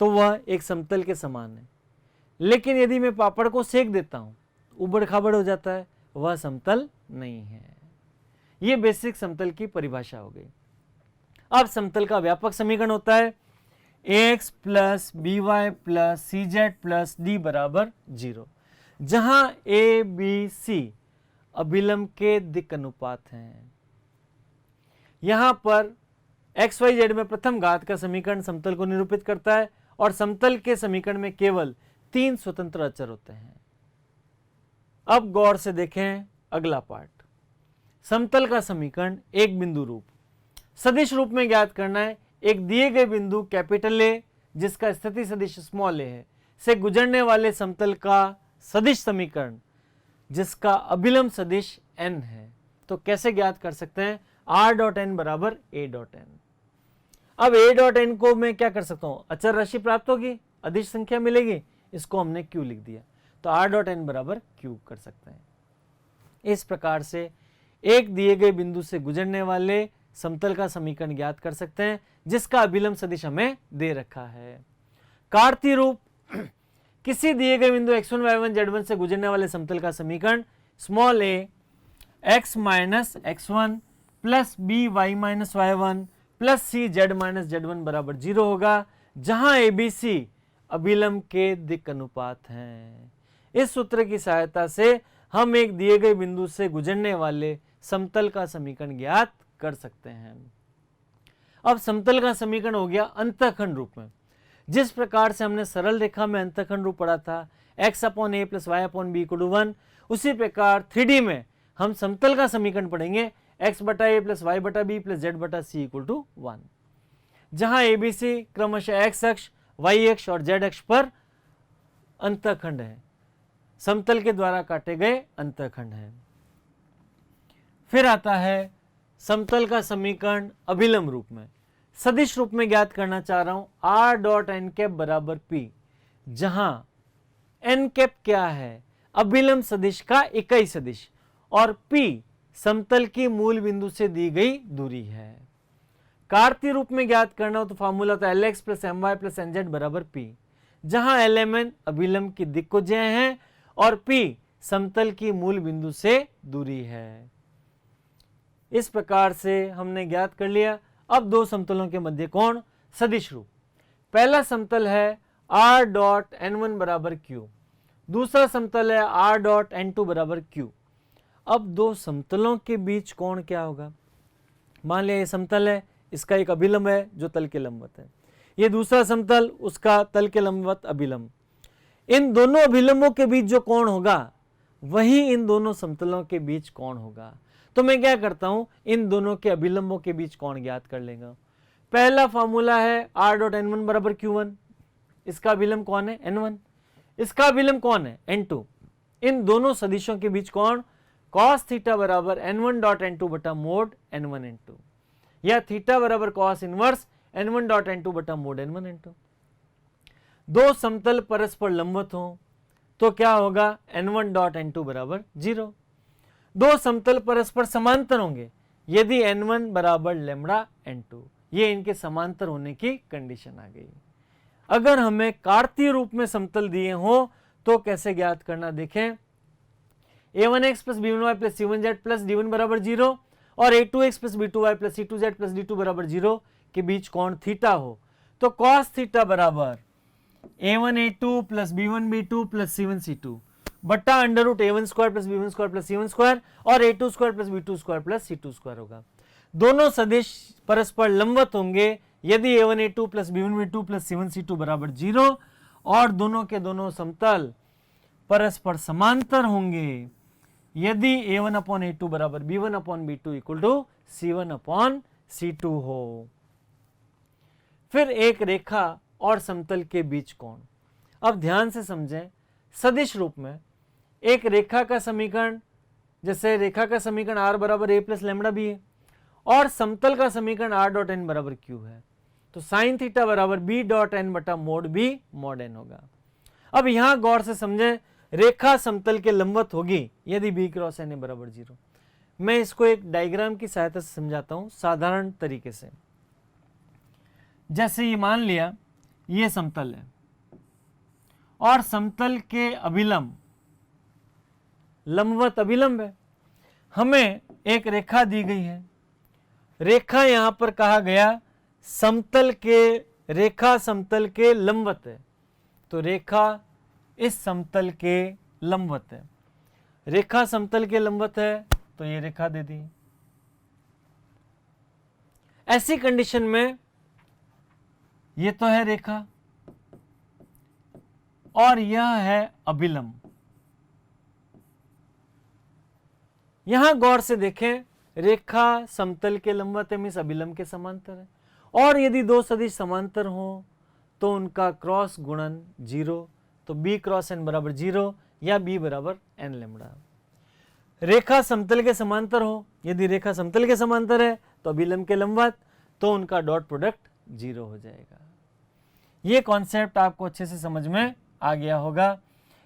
तो वह एक समतल के समान है, लेकिन यदि मैं पापड़ को सेक देता हूं, उबड़ खाबड़ हो जाता है, वह समतल नहीं है। यह बेसिक समतल की परिभाषा हो गई। अब समतल का व्यापक समीकरण होता है ax plus B Y plus C Z plus D बराबर 0, जहां ए बी सी अभिलंब के दिक् अनुपात हैं। यहां पर एक्स वाई जेड में प्रथम घात का समीकरण समतल को निरूपित करता है और समतल के समीकरण में केवल 3 स्वतंत्र अचर होते हैं। अब गौर से देखें अगला पार्ट। समतल का समीकरण एक बिंदु रूप सदिश रूप में ज्ञात करना है। एक दिए गए बिंदु कैपिटल ए जिसका स्थिति सदिश स्मॉल ए है से गुजरने वाले समतल का सदिश समीकरण जिसका अभिलंब सदिश n है। तो कैसे ज्ञात कर सकते हैं? r डॉट n बराबर a डॉट n। अब a डॉट n को मैं क्या कर सकता हूं? अचर राशि प्राप्त होगी, अदिश संख्या मिलेगी, इसको हमने q लिख दिया, तो r डॉट n बराबर q कर सकते हैं। इस प्रकार से एक दिए गए बिंदु से गुजरने वाले समतल का समीकरण ज्ञात कर सकते हैं जिसका अभिलंब सदिश हमें दे रखा है। कार्तीय रूप किसी दिए गए बिंदु x1 y1 z1 से गुजरने वाले समतल का समीकरण small a x minus x1 plus b y minus y1 plus c z minus z1 बराबर 0 होगा, जहां abc अभिलंब के दिक् अनुपात हैं। इस सूत्र की सहायता से हम एक दिए गए बिंदु से गुजरने वाले समतल का समीकरण ज्ञात कर सकते हैं। अब समतल का समीकरण हो गया अंतःखंड रूप में। जिस प्रकार से हमने सरल रेखा में अंतःखंड रूप पढ़ा था x upon a plus y upon B equal to 1, उसी प्रकार 3D में हम समतल का समीकरण पढ़ेंगे x बटा ए प्लस वाई बटा बी प्लस जेड बटा सी इक्वल टू 1, जहां एबीसी क्रमशः x अक्ष, y अक्ष और z अक्ष पर अंतःखंड है, समतल के द्वारा काटे गए अंतःखंड है। फिर आता है समतल का समीकरण अभिलंब रूप में। सदिश रूप में ज्ञात करना चाह रहा हूं r डॉट एन कैप बराबर p, जहां एन कैप क्या है? अभिलंब सदिश का इकाई सदिश, और p समतल की मूल बिंदु से दी गई दूरी है। कार्तीय रूप में ज्ञात करना हो तो फॉर्मूला था lx plus m y plus n z बराबर p, जहां lmn अभिलंब की दिक् को ज्या है और p समतल की मूल बिंदु से दूरी है। इस प्रकार से हमने ज्ञात कर लिया। अब दो समतलों के मध्य कोण सदिश रूप। पहला समतल है r डॉट n1 बराबर q, दूसरा समतल है r डॉट n2 बराबर q। अब दो समतलों के बीच कोण क्या होगा? मान लिया ये समतल है, इसका एक अभिलंब है जो तल के लंबवत है, ये दूसरा समतल, उसका तल के लंबवत अभिलंब। इन दोनों अभिलंबों के बीच जो कोण होगा वही इन दोनों समतलों के बीच कोण होगा। तो मैं क्या करता हूं, इन दोनों के अभिलंबों के बीच कोण ज्ञात कर लेगा। पहला फॉर्मूला है r डॉट n1 बराबर q1, इसका अभिलंब कौन है? n1, इसका अभिलंब कौन है? n2। इन दोनों सदिशों के बीच कोण cos थीटा बराबर n1 डॉट n2 बटा मोड n1 n2, या थीटा बराबर cos inverse n1 dot n2 बटा मोड n1 n2। दो समतल परस्पर लंबवत हो तो क्या होगा? n1 डॉट n2 बराबर 0। दो समतल परस्पर समांतर होंगे यदि n1 बराबर लैम्बडा n2, ये इनके समांतर होने की कंडीशन आ गई। अगर हमें कार्तीय रूप में समतल दिए हो तो कैसे ज्ञात करना देखें। a1x plus b1y plus c1z plus d1 बराबर 0 और a2x plus b2y plus c2z plus d2 बराबर 0 के बीच कोण थीटा हो तो cos थीटा बराबर a1a2 plus b1b2 plus c1c2 बट्टा under root a1 square plus b1 square plus c1 square और a2 square plus b2 square plus c2 square होगा। दोनों सदिश परस्पर लंबवत होंगे यदि a1a2 plus b1b2 plus c1c2 बराबर 0 और दोनों के दोनों समतल परस्पर समांतर होंगे यदि a1 अपॉन a2 बराबर b1 upon b2 equal to c1 upon c2 हो। फिर एक रेखा और समतल के बीच कोण। अब ध्यान से समझें, सदिश रूप में एक रेखा का समीकरण, जैसे रेखा का समीकरण r बराबर a प्लस लैम्बडा भी है और समतल का समीकरण r डॉट n बराबर q है, तो साइन थीटा बराबर b डॉट n बटा मोड b मोड n होगा। अब यहां गौर से समझें, रेखा समतल के लंबवत होगी यदि b क्रॉस n बराबर 0। मैं इसको एक डायग्राम की सहायता से समझाता हूं साधारण तरीके से। जैसे ये मान लिया ये समतल है और समतल के अभिलंब लंबवत अभिलंब है। हमें एक रेखा दी गई है, रेखा यहां पर कहा गया समतल के, रेखा समतल के लंबवत है, तो रेखा इस समतल के लंबवत है। रेखा समतल के लंबवत है तो ये रेखा दे दी। ऐसी कंडीशन में ये तो है रेखा और यह है अभिलंब। यहां गौर से देखें, रेखा समतल के लंबवत है मीन्स अभिलंब के समांतर है, और यदि दो सदिश समांतर हो तो उनका क्रॉस गुणन 0, तो b क्रॉस n बराबर 0 या b बराबर n लैम्बडा। रेखा समतल के समांतर हो, यदि रेखा समतल के समांतर है तो अभिलंब के लंबवत, तो उनका डॉट प्रोडक्ट 0 हो जाएगा। ये कॉन्सेप्ट आपको अच्छे से समझ में आ गया होगा।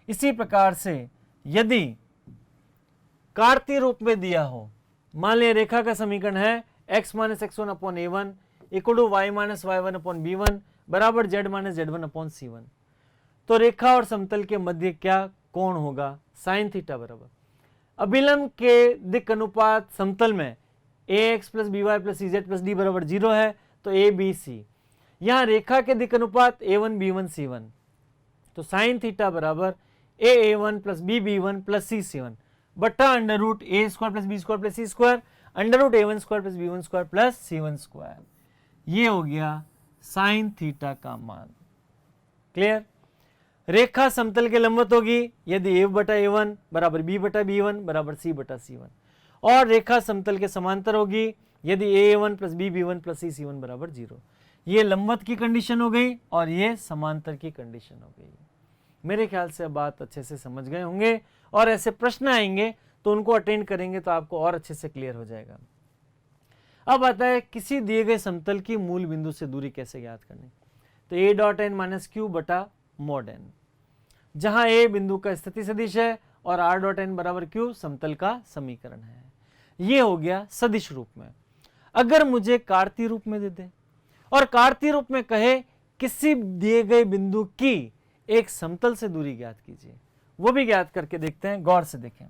इसी प्रकार से यदि कार्तीय रूप में दिया हो, मान लिया रेखा का समीकरण है x minus x1 upon a1 equal to y minus y1 upon b1 बराबर z minus z1 upon c1, तो रेखा और समतल के मध्य क्या कोण होगा, साइन थीटा बराबर अभिलंब के दिक् अनुपात समतल में ax plus by plus cz plus d बराबर 0 है, तो a b c। यहाँ रेखा के दिक् अनुपात a1 b1 c1, तो साइन थीटा बराबर a1 plus b1 plus c c1 बट्टा under root a square plus b square plus c square under root a1 square plus b1 square plus c1 square. ये हो गया sign theta का मान। Clear. रेखा समतल के लंबवत होगी यदि a बटा a1 बराबर b बटा b1 बराबर c बटा c1, और रेखा समतल के समांतर होगी यदि a1 plus b1 plus c c1 बराबर 0। ये लंबवत की कंडीशन हो गई और ये समांतर की कंडीशन हो गई। मेरे ख्याल से अब बात अच्छे से समझ गए होंगे, और ऐसे प्रश्न आएंगे तो उनको अटेंड करेंगे तो आपको और अच्छे से क्लियर हो जाएगा। अब आता है किसी दिए गए समतल की मूल बिंदु से दूरी कैसे ज्ञात करनी, तो a dot n minus Q बटा मोड n, जहां a बिंदु का स्थिति सदिश है और r डॉट n बराबर q समतल का समीकरण है। ये हो गया सदिश रूप में। अगर मुझे कार्तीय रूप में दे दे और कार्तीय रूप में कहे किसी दिए गए बिंदु की एक समतल से दूरी ज्ञात कीजिए, वो भी ज्ञात करके देखते हैं। गौर से देखें,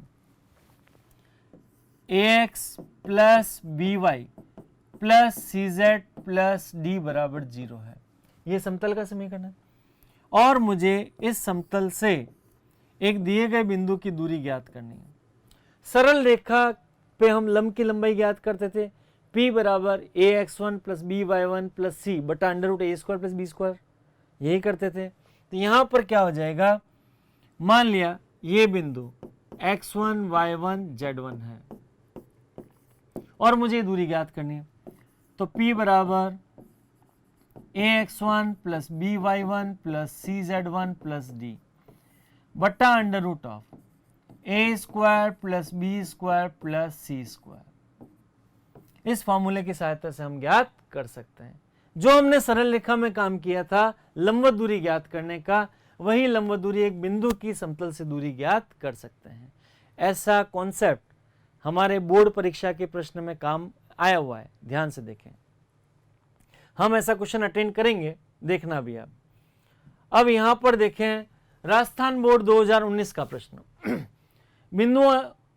ax plus by plus cz plus d बराबर 0 है, ये समतल का समीकरण है, और मुझे इस समतल से एक दिए गए बिंदु की दूरी ज्ञात करनी है। सरल रेखा पे हम लंब की लंबाई ज्ञात करते थे, p बराबर ax1 plus by1 plus c बटा under root a square plus b square, यही करते थे। तो यहां पर क्या हो जाएगा, मान लिया ये बिंदु x1 y1 z1 है और मुझे दूरी ज्ञात करनी है, तो p बराबर ax1 plus by1 plus cz1 plus d बट्टा under root of a square plus b square plus c square. इस फॉर्मूले की सहायता से हम ज्ञात कर सकते हैं। जो हमने सरल रेखा में काम किया था लंबवत दूरी ज्ञात करने का, वही लंबवत दूरी एक बिंदु की समतल से दूरी ज्ञात कर सकते हैं। ऐसा कॉन्सेप्ट हमारे बोर्ड परीक्षा के प्रश्न में काम आया हुआ है, ध्यान से देखें। हम ऐसा क्वेश्चन अटेंड करेंगे, देखना भी आप। अब यहां पर देखें राजस्थान बोर्ड 2019 का प्रश्न, बिंदु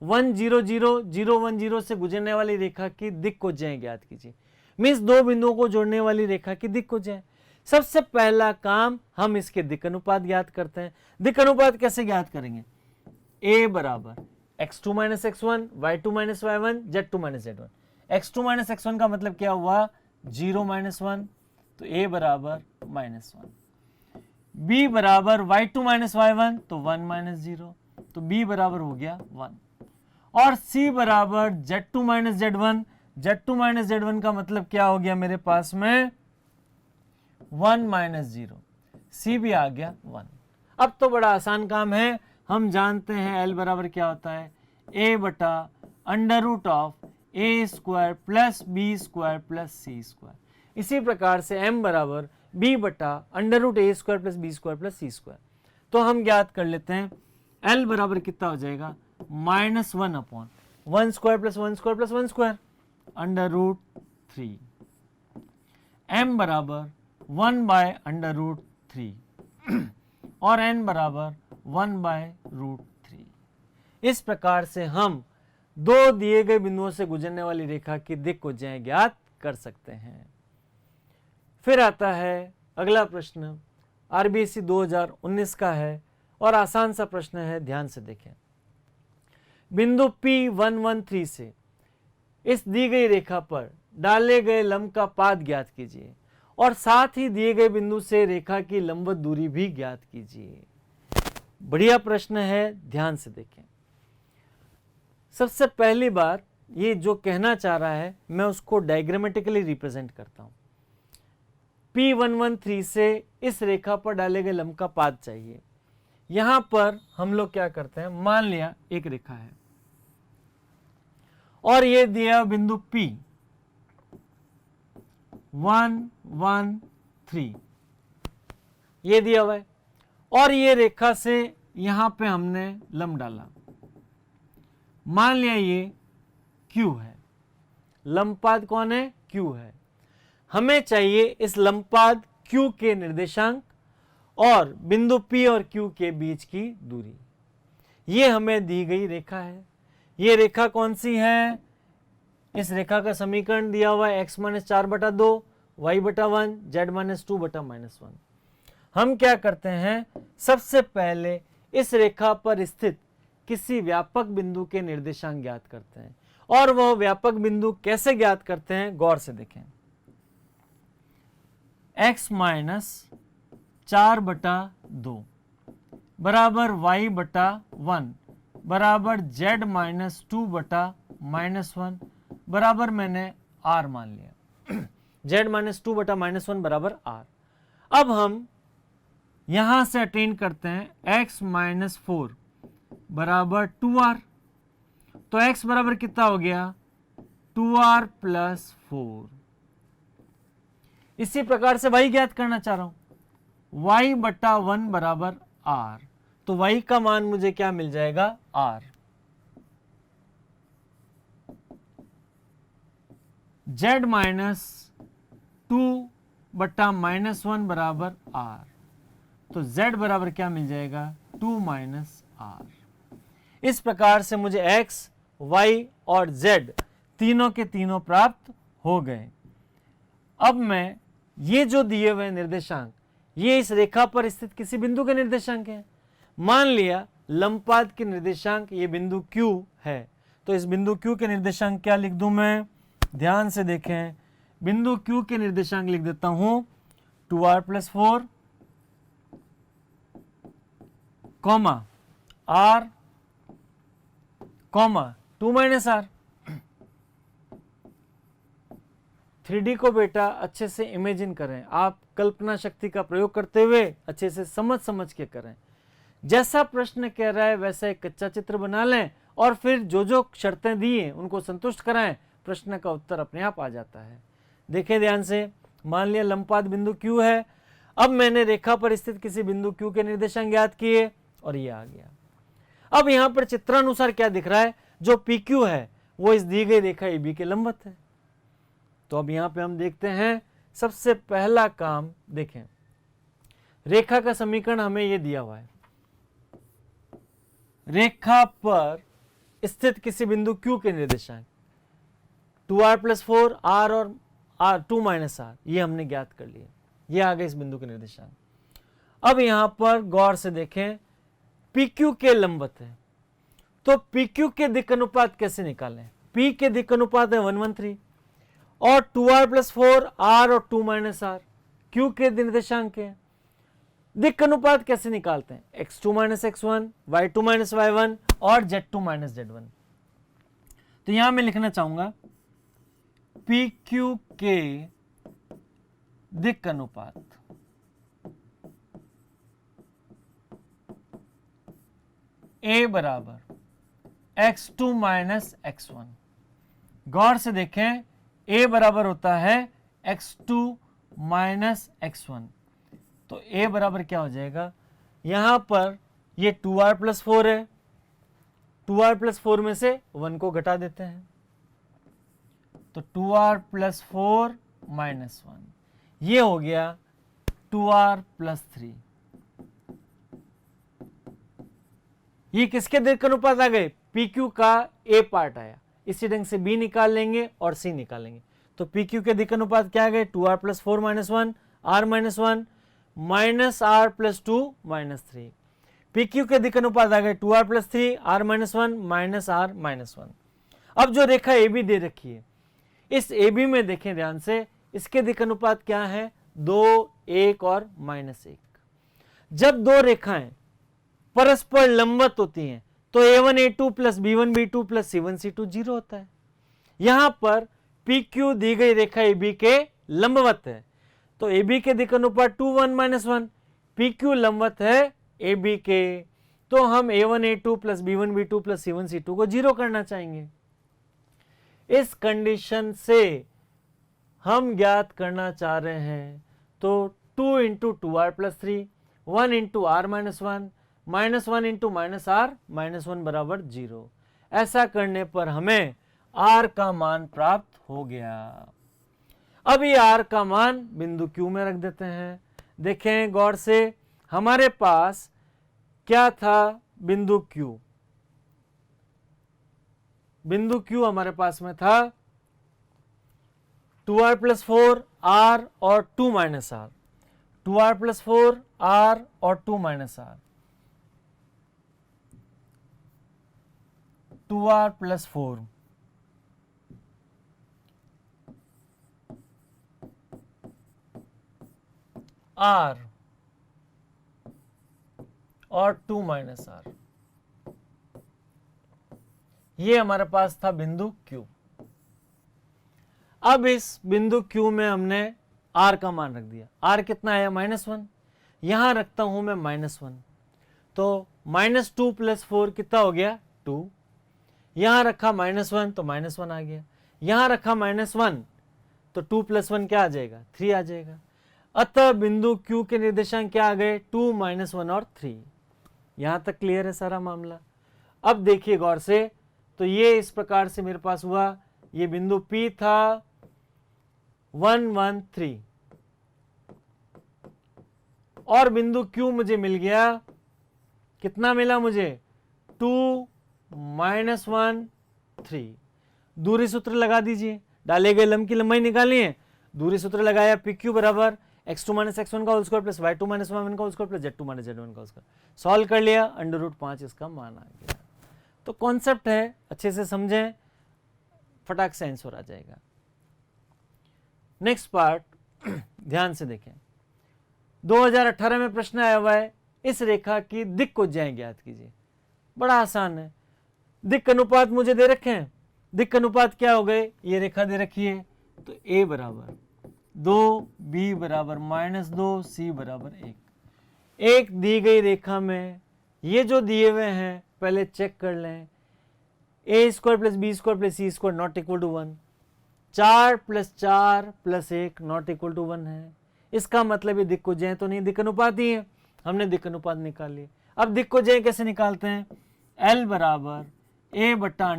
10010 से गुजरने वाली रेखा की दिक् को ज्याएं ज्ञात कीजिए। मीन्स दो बिंदुओं को जोड़ने वाली रेखा की दिक् को ज्याएं। सबसे पहला काम हम इसके दिक् अनुपात ज्ञात करते हैं। दिक् अनुपात कैसे ज्ञात करेंगे, a बराबर x2 minus x1 y2 minus y1 z2 minus z1। x2 minus x1 का मतलब क्या हुआ, 0 माइनस 1, तो a बराबर -1। b बराबर y2 माइनस y1 तो 1 माइनस 0, तो b बराबर हो गया 1। और c बराबर z2 minus z1, z2 minus z1 का मतलब क्या हो गया मेरे पास में 1 माइनस 0, c भी आ गया 1। अब तो बड़ा आसान काम है, हम जानते हैं l बराबर क्या होता है a बटा under root of A square plus B square plus C square. इसी प्रकार से m बराबर b बटा अंडर रूट ए square plus B square plus सी स्क्वायर। तो हम ज्ञात कर लेते हैं l बराबर कितना हो जाएगा -1 upon 1 square plus 1 square plus 1 square under root 3, m बराबर 1 बाय अंडर रूट 3 और n बराबर 1 बाय रूट 3। इस प्रकार से हम दो दिए गए बिंदुओं से गुजरने वाली रेखा की दिक् को ज्ञात कर सकते हैं। फिर आता है अगला प्रश्न, आरबीएससी 2019 का है और आसान सा प्रश्न है, ध्यान से देखें। बिंदु P113 से इस दी गई रेखा पर डाले गए लंब का पाद ज्ञात कीजिए और साथ ही दिए गए बिंदु से रेखा की लंबवत दूरी भी ज्ञात कीजिए। बढ़िया प्रश्न है, ध्यान से देखें। सबसे पहली बार ये जो कहना चाह रहा है मैं उसको डायग्रामेटिकली रिप्रेजेंट करता हूं। P113 से इस रेखा पर डाले गए लंब का पाद चाहिए। यहां पर हम लोग क्या करते हैं, मान लिया एक रेखा है और ये दिया बिंदु P 113 ये दिया हुआ है और ये रेखा से यहां पे हमने लंब डाला, मान लिया ये Q है। लंबपाद कौन है, Q है। हमें चाहिए इस लंबपाद Q के निर्देशांक और बिंदु P और Q के बीच की दूरी। ये हमें दी गई रेखा है। ये रेखा कौन सी है, इस रेखा का समीकरण दिया हुआ है x माइनस 4/2 y/1 z-2/-1। हम क्या करते हैं, सबसे पहले इस रेखा पर स्थित किसी व्यापक बिंदु के निर्देशांक ज्ञात करते हैं और वह व्यापक बिंदु कैसे ज्ञात करते हैं, गौर से देखें। x माइनस 4/2 बराबर y/1 बराबर z-2/-1 बराबर मैंने r मान लिया z-2/-1 बराबर r। अब हम यहां से अटेन करते हैं x माइनस 4 बराबर 2r, तो x बराबर कितना हो गया 2r प्लस 4। इसी प्रकार से y ज्ञात करना चाह रहा हूं, y/1 बराबर r, तो y का मान मुझे क्या मिल जाएगा r। z माइनस 2/-1 बराबर r, तो z बराबर क्या मिल जाएगा 2 माइनस r। इस प्रकार से मुझे x, y और z तीनों के तीनों प्राप्त हो गए। अब मैं ये जो दिए हुए निर्देशांक, ये इस रेखा पर स्थित किसी बिंदु के निर्देशांक हैं। मान लिया लंबपाद के निर्देशांक ये बिंदु Q है, तो इस बिंदु Q के निर्देशांक क्या लिख दूं मैं, ध्यान से देखें। बिंदु Q के निर्देशांक लिख देता हूं 2r plus 4 comma r comma 2 minus r। 3D को बेटा अच्छे से इमेजिन करें, आप कल्पना शक्ति का प्रयोग करते हुए अच्छे से समझ के करें। जैसा प्रश्न कह रहा है वैसा एक कच्चा चित्र बना लें और फिर जो जो शर्तें दी हैं उनको संतुष्ट कराएं, प्रश्न का उत्तर अपने आप आ जाता है। देखें ध्यान से, मान लिया लंबपाद बिंदु Q है। अब मैंने रेखा पर स्थित किसी बिंदु Q के निर्देशांक ज्ञात किए और ये आ गया। अब यहां पर चित्रानुसार क्या दिख रहा है, जो PQ है वो इस दी गई रेखा AB के लंबवत है। तो अब यहां पे हम देखते हैं, सबसे पहला काम देखें, रेखा का समीकरण हमें यह दिया हुआ है। रेखा पर स्थित किसी बिंदु Q के निर्देशांक 2r प्लस 4 r और r 2 माइनस r, ये हमने ज्ञात कर लिया। ये आ गए इस बिंदु के निर्देशांक। अब यहां पर गौर से देखें, PQ के लंबवत है, तो PQ के दिक् अनुपात कैसे निकालें। P के दिक् अनुपात है 113 और 2r प्लस 4 r और 2 माइनस r Q के निर्देशांक है। दिक् अनुपात कैसे निकालते हैं? x2 minus x1, y2 minus y1 और z2 माइनस z1। तो यहां मैं लिखना चाहूंगा PQ के दिक् अनुपात A बराबर x2 माइनस x1। गौर से देखें, A बराबर होता है x2 माइनस x1, तो A बराबर क्या हो जाएगा? यहां पर ये 2r प्लस 4 है, 2r प्लस 4 में से 1 को घटा देते हैं, तो 2r प्लस 4 माइनस 1, ये हो गया 2r प्लस 3। ये किसके दिक् अनुपात आ गए? PQ का A पार्ट आया। इसी ढंग से B निकाल लेंगे और C निकालेंगे। तो PQ के दिक् अनुपात क्या आ गए? 2r plus 4 minus 1, r minus 1 minus r plus 2 minus 3। PQ के दिक् अनुपात आ गए 2r plus 3, r minus 1 minus r minus 1। अब जो रेखा AB दे रखी है, इस AB में देखें ध्यान से, इसके दिक् अनुपात क्या है? 2, 1 और माइनस 1। जब दो रेखाएं परस्पर लंबवत होती हैं तो a1 a2 plus b1 b2 plus c1 c2 0 होता है। यहां पर PQ दी गई रेखा AB के लंबवत है, तो AB के दिक् अनुपात 2 1 माइनस 1, PQ लंबवत है AB के, तो हम a1 a2 plus b1 b2 plus c1 c2 को 0 करना चाहेंगे। इस कंडीशन से हम ज्ञात करना चाह रहे हैं, तो 2 into 2r plus 3, 1 into r minus 1 minus 1 into minus r minus 1 बराबर 0। ऐसा करने पर हमें r का मान प्राप्त हो गया। अब ये r का मान बिंदु Q में रख देते हैं। देखें गौर से, हमारे पास क्या था? बिंदु Q। बिंदु Q हमारे पास में था 2r प्लस 4 r और 2 minus r, 2r plus 4 r और 2 minus r, 2r plus 4 r और 2 माइनस r, ये हमारे पास था बिंदु Q। अब इस बिंदु Q में हमने r का मान रख दिया। r कितना है? -1। यहां रखता हूं मैं -1, तो -2 प्लस 4 कितना हो गया? 2। यहां रखा -1 तो -1 आ गया। यहां रखा -1 तो 2 प्लस 1 क्या आ जाएगा? 3 आ जाएगा। अतः बिंदु Q के निर्देशांक क्या आ गए? 2 -1 और 3। यहां तक क्लियर है सारा मामला। अब देखिए गौर से, तो ये इस प्रकार से मेरे पास हुआ। ये बिंदु P था 1 1 3 और बिंदु Q मुझे मिल गया, कितना मिला मुझे? 2 -1 3। दूरी सूत्र लगा दीजिए, डाले गए लंब की लंबाई निकालनी है, दूरी सूत्र लगाया PQ बराबर x2 माइनस x1 का whole square plus y2 minus y1 का whole square plus z2 minus z1 का होल स्क्वायर। सॉल्व कर लिया, √5 इसका मान आ गया। तो कॉन्सेप्ट है, अच्छे से समझें, फटाक से आंसर आ जाएगा। नेक्स्ट पार्ट ध्यान से देखें। 2018 में प्रश्न आया हुआ है, इस रेखा की दिक् को ज्यात कीजिए। बड़ा आसान है। दिक् अनुपात मुझे दे रखे हैं। दिक् अनुपात क्या हो गए? ये रेखा दे रखी है, तो a बराबर 2, b बराबर -2, c बराबर 1। एक दी गई रेखा में ये जो दिए हुए हैं पहले चेक कर लें। a square plus B square plus C square not equal to 1, 4 plus 4 plus 1 not equal to 1 है। इसका मतलब ये दिक् को ज्या तो नहीं, दिक् अनुपात ही है। हमने दिक् अनुपात निकाल लिया। अब दिक् को ज्या कैसे निकालते हैं? L बराबर a बट्टा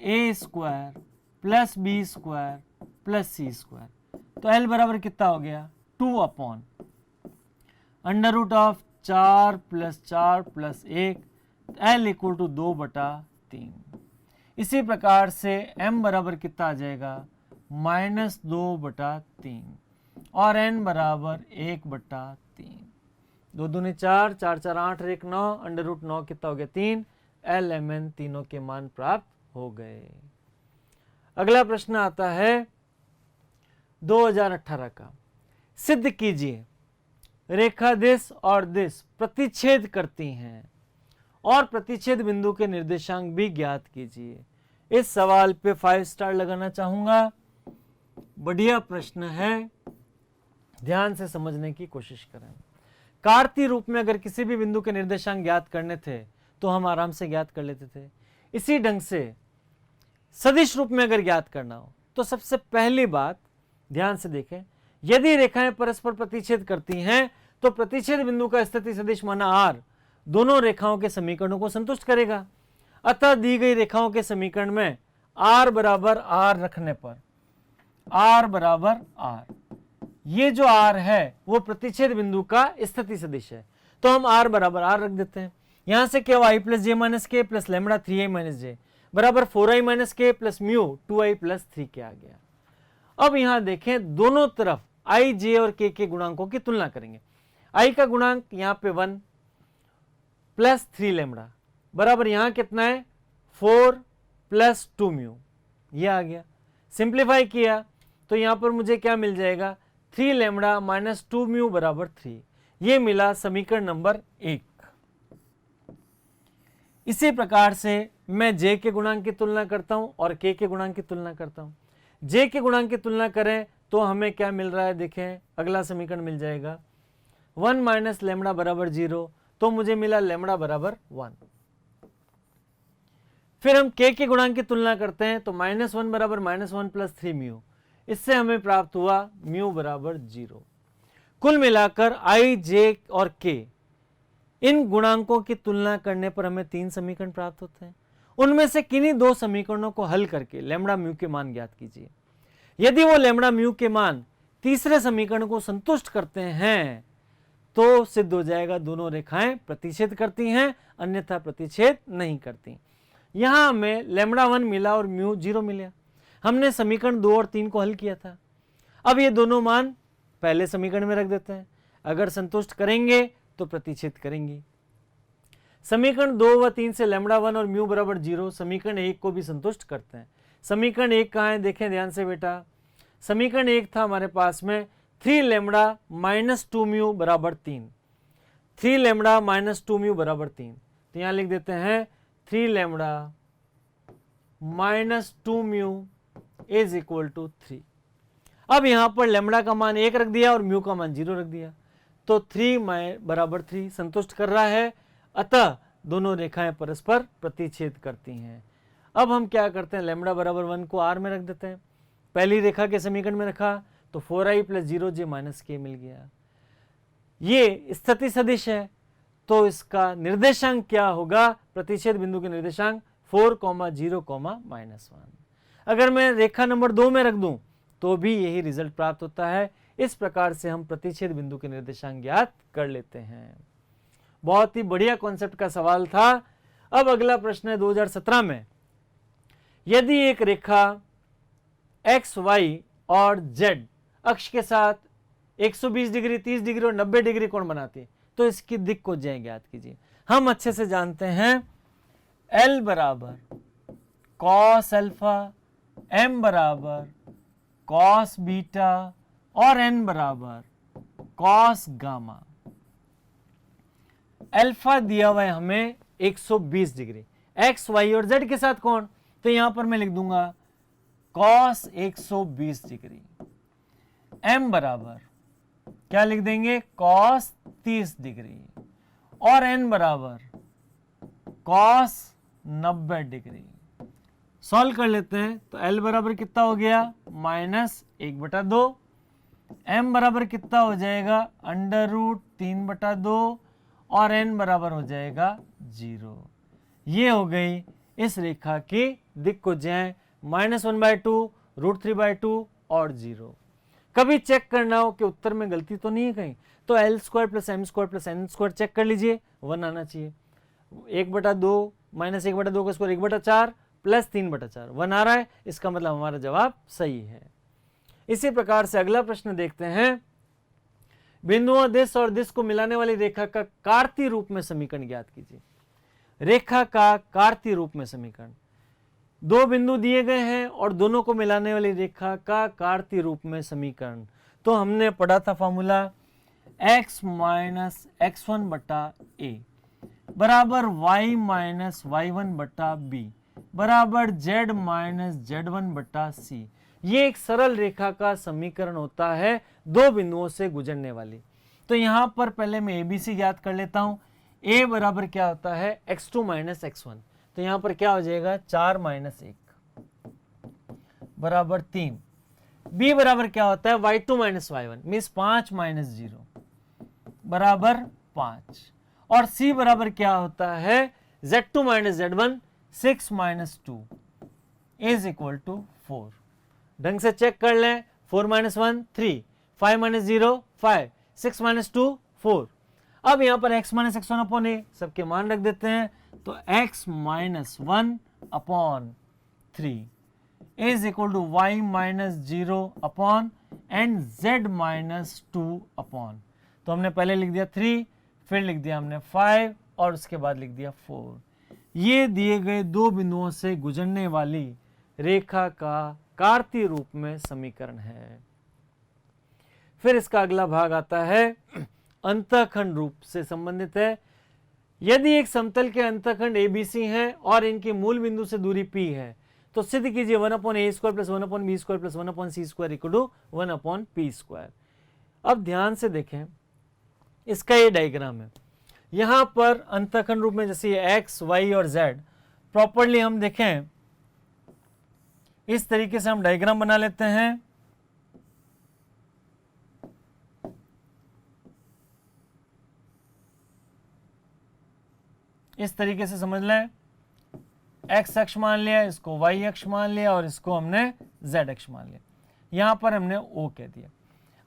√a square plus B square plus C square. तो L बराबर कितना हो गया? 2 upon √4 plus 4 plus 1, L equal to 2/3। इसी प्रकार से m बराबर कितना आ जाएगा? -2/3 और n बराबर 1/3। 2 दूनी 4, 4 4 8 और 1 9, √9 कितना हो गया? 3। L M N तीनों के मान प्राप्त हो गए। अगला प्रश्न आता है 2018 का। सिद्ध कीजिए रेखा दिस और दिस प्रतिच्छेद करती हैं और प्रतिच्छेद बिंदु के निर्देशांक भी ज्ञात कीजिए। इस सवाल पे 5 स्टार लगाना चाहूंगा। बढ़िया प्रश्न है, ध्यान से समझने की कोशिश करें। कार्तीय रूप में अगर किसी भी बिंदु के निर्देशांक ज्ञात करने थे तो हम आराम से ज्ञात कर लेते थे। इसी ढंग से सदिश रूप में अगर ज्ञात करना हो तो सबसे पहली बात ध्यान से देखें, यदि रेखाएं परस्पर प्रतिच्छेद करती हैं तो प्रतिच्छेद बिंदु का स्थिति सदिश माना r दोनों रेखाओं के समीकरणों को संतुष्ट करेगा। अतः दी गई रेखाओं के समीकरण में r बराबर r रखने पर r बराबर r, ये जो r है वो प्रतिच्छेद बिंदु का स्थिति सदिश है, तो हम r बराबर r रख देते हैं। यहां से क्या हुआ, i प्लस जे माइनस के प्लस लेमड़ा 3i माइनस जे बराबर 4i माइनस के प्लस म्यू 2i प्लस 3 के आ गया। अब यहां देखें, दोनों तरफ i, j और k के गुणांकों की तुलना करेंगे। i का गुणांक यहां पे 1 प्लस 3 लेमड़ा बराबर यहां कितना है 4 प्लस 2 म्यू, ये आ गया। सिंप्लीफाई किया तो यहां पर मुझे क्या मिल जाएगा, 3 लेमड़ा माइनस 2 म्यू बराबर 3, ये मिला समीकरण नंबर 1। इसी प्रकार से मैं j के गुणांक की तुलना करता हूं और k के गुणांक की तुलना करता हूं। j के गुणांक की तुलना करें तो हमें क्या मिल रहा है, देखें अगला समीकरण मिल जाएगा 1 माइनस लेमड़ा बराबर 0, तो मुझे मिला लेमड़ा बराबर 1। फिर हम k के गुणांक की तुलना करते हैं तो -1 बराबर -1 प्लस 3 म्यू, इससे हमें प्राप्त हुआ म्यू बराबर 0। कुल मिलाकर i, j और k इन गुणांकों की तुलना करने पर हमें 3 समीकरण प्राप्त होते हैं। उनमें से किन्हीं 2 समीकरणों को हल करके लेमड़ा म्यू के मान ज्ञात कीजिए। यदि वो लेमड़ा म्यू के मान तीसरे समीकरण को संतुष्ट करते हैं तो सिद्ध हो जाएगा दोनों रेखाएं प्रतिच्छेद करती हैं, अन्यथा प्रतिच्छेद नहीं करती। यहां हमें लेमड़ा 1 मिला और म्यू 0 मिला। हमने समीकरण 2 और 3 को हल किया था। अब ये दोनों मान पहले समीकरण में रख देते हैं, अगर संतुष्ट करेंगे तो प्रतिच्छेद करेंगी। समीकरण 2 व 3 से लेमड़ा 1 और म्यू बराबर 0 समीकरण 1 को भी संतुष्ट करते हैं। समीकरण 1 कहाँ है, देखें ध्यान से बेटा। समीकरण 1 था हमारे पास में 3 लेमड़ा माइनस 2 म्यू बराबर 3, 3 लेमड़ा माइनस 2 म्यू बराबर 3, तो यहां लिख देते हैं 3 lambda minus 2 mu is equal to 3। अब यहां पर लेमड़ा का मान 1 रख दिया और म्यू का मान 0 रख दिया, तो 3 बराबर 3 संतुष्ट कर रहा है, अतः दोनों रेखाएं परस्पर प्रतिच्छेद करती हैं। अब हम क्या करते हैं, लेमड़ा बराबर 1 को r में रख देते हैं। पहली रेखा के समीकरण में रखा तो 4i प्लस 0j माइनस के मिल गया। ये स्थिति सदिश है, तो इसका निर्देशांक क्या होगा, प्रतिच्छेद बिंदु के निर्देशांक 4, 0, -1। अगर मैं रेखा नंबर 2 में रख दूं तो भी यही रिजल्ट प्राप्त होता है। इस प्रकार से हम प्रतिच्छेद बिंदु के निर्देशांक ज्ञात कर लेते हैं। बहुत ही बढ़िया कॉन्सेप्ट का सवाल था। अब अगला प्रश्न है 2017 में, यदि एक रेखा x, y और z अक्ष के साथ 120 डिग्री, 30 डिग्री और 90 डिग्री कोण बनाती तो इसकी दिक् को ज्या ज्ञात कीजिए। हम अच्छे से जानते हैं L बराबर cos अल्फा, M बराबर cos बीटा और N बराबर cos गामा। अल्फा दिया हुआ है हमें 120 डिग्री, x, y और z के साथ कोण, तो यहां पर मैं लिख दूंगा cos 120 डिग्री। m बराबर क्या लिख देंगे, cos 30 डिग्री और n बराबर cos 90 डिग्री। सॉल्व कर लेते हैं तो L बराबर कितना हो गया, -1/2, m बराबर कितना हो जाएगा, √3/2 और n बराबर हो जाएगा 0। ये हो गई इस रेखा की दिक् को ज्या, -1/2, √3/2 और 0। कभी चेक करना हो कि उत्तर में गलती तो नहीं है कहीं, तो L² + M² + N² चेक कर लीजिए, 1 आना चाहिए। 1/2 -1/2 का स्क्वायर 1/4 + 3/4, 1 आ रहा है, इसका मतलब हमारा जवाब सही है। इसी प्रकार से अगला प्रश्न देखते हैं, बिंदुओं दिश और दिश को मिलाने वाली रेखा का कार्तीय रूप में समीकरण ज्ञात कीजिए। रेखा का कार्तीय रूप में समीकरण, 2 बिंदु दिए गए हैं और दोनों को मिलाने वाली रेखा का कार्तीय रूप में समीकरण। तो हमने पढ़ा था फॉर्मूला x माइनस x1 बटा a बराबर y माइनस y1 बटा b बराबर z माइनस z1 बटा c। ये एक सरल रेखा का समीकरण होता है दो बिंदुओं से गुजरने वाली। तो यहां पर पहले मैं एबीसी ज्ञात कर लेता हूं। a बराबर क्या होता है x2 माइनस x1, तो यहां पर क्या हो जाएगा 4 माइनस 1 बराबर 3। b बराबर क्या होता है y2 minus y1 means 5 minus 0 बराबर 5। और c बराबर क्या होता है z2 minus z1 6 minus 2 is equal to 4। ढंग से चेक कर लें। 4 माइनस 1 3, 5 माइनस 0 5, 6 माइनस 2 4। अब यहां पर x माइनस x1 अपॉन ए सबके मान रख देते हैं, तो x minus 1 upon 3 is equal to y minus 0 upon and z minus 2 upon, तो हमने पहले लिख दिया 3, फिर लिख दिया हमने 5 और उसके बाद लिख दिया 4। ये दिए गए दो बिंदुओं से गुजरने वाली रेखा का कार्तीय रूप में समीकरण है। फिर इसका अगला भाग आता है अंतःखंड रूप से संबंधित है। यदि एक समतल के अंतःखंड एबीसी हैं और इनके मूल बिंदु से दूरी p है तो सिद्ध कीजिए 1/a² plus 1/b² plus 1/c² equal to 1/p²। अब ध्यान से देखें, इसका ये डायग्राम है। यहां पर अंतःखंड रूप में जैसे x, y और z प्रॉपर्ली हम देखें, इस तरीके से हम डायग्राम बना लेते हैं। इस तरीके से समझ लें, x अक्ष मान लिया, इसको y अक्ष मान लिया और इसको हमने z अक्ष मान लिया। यहां पर हमने O कह दिया।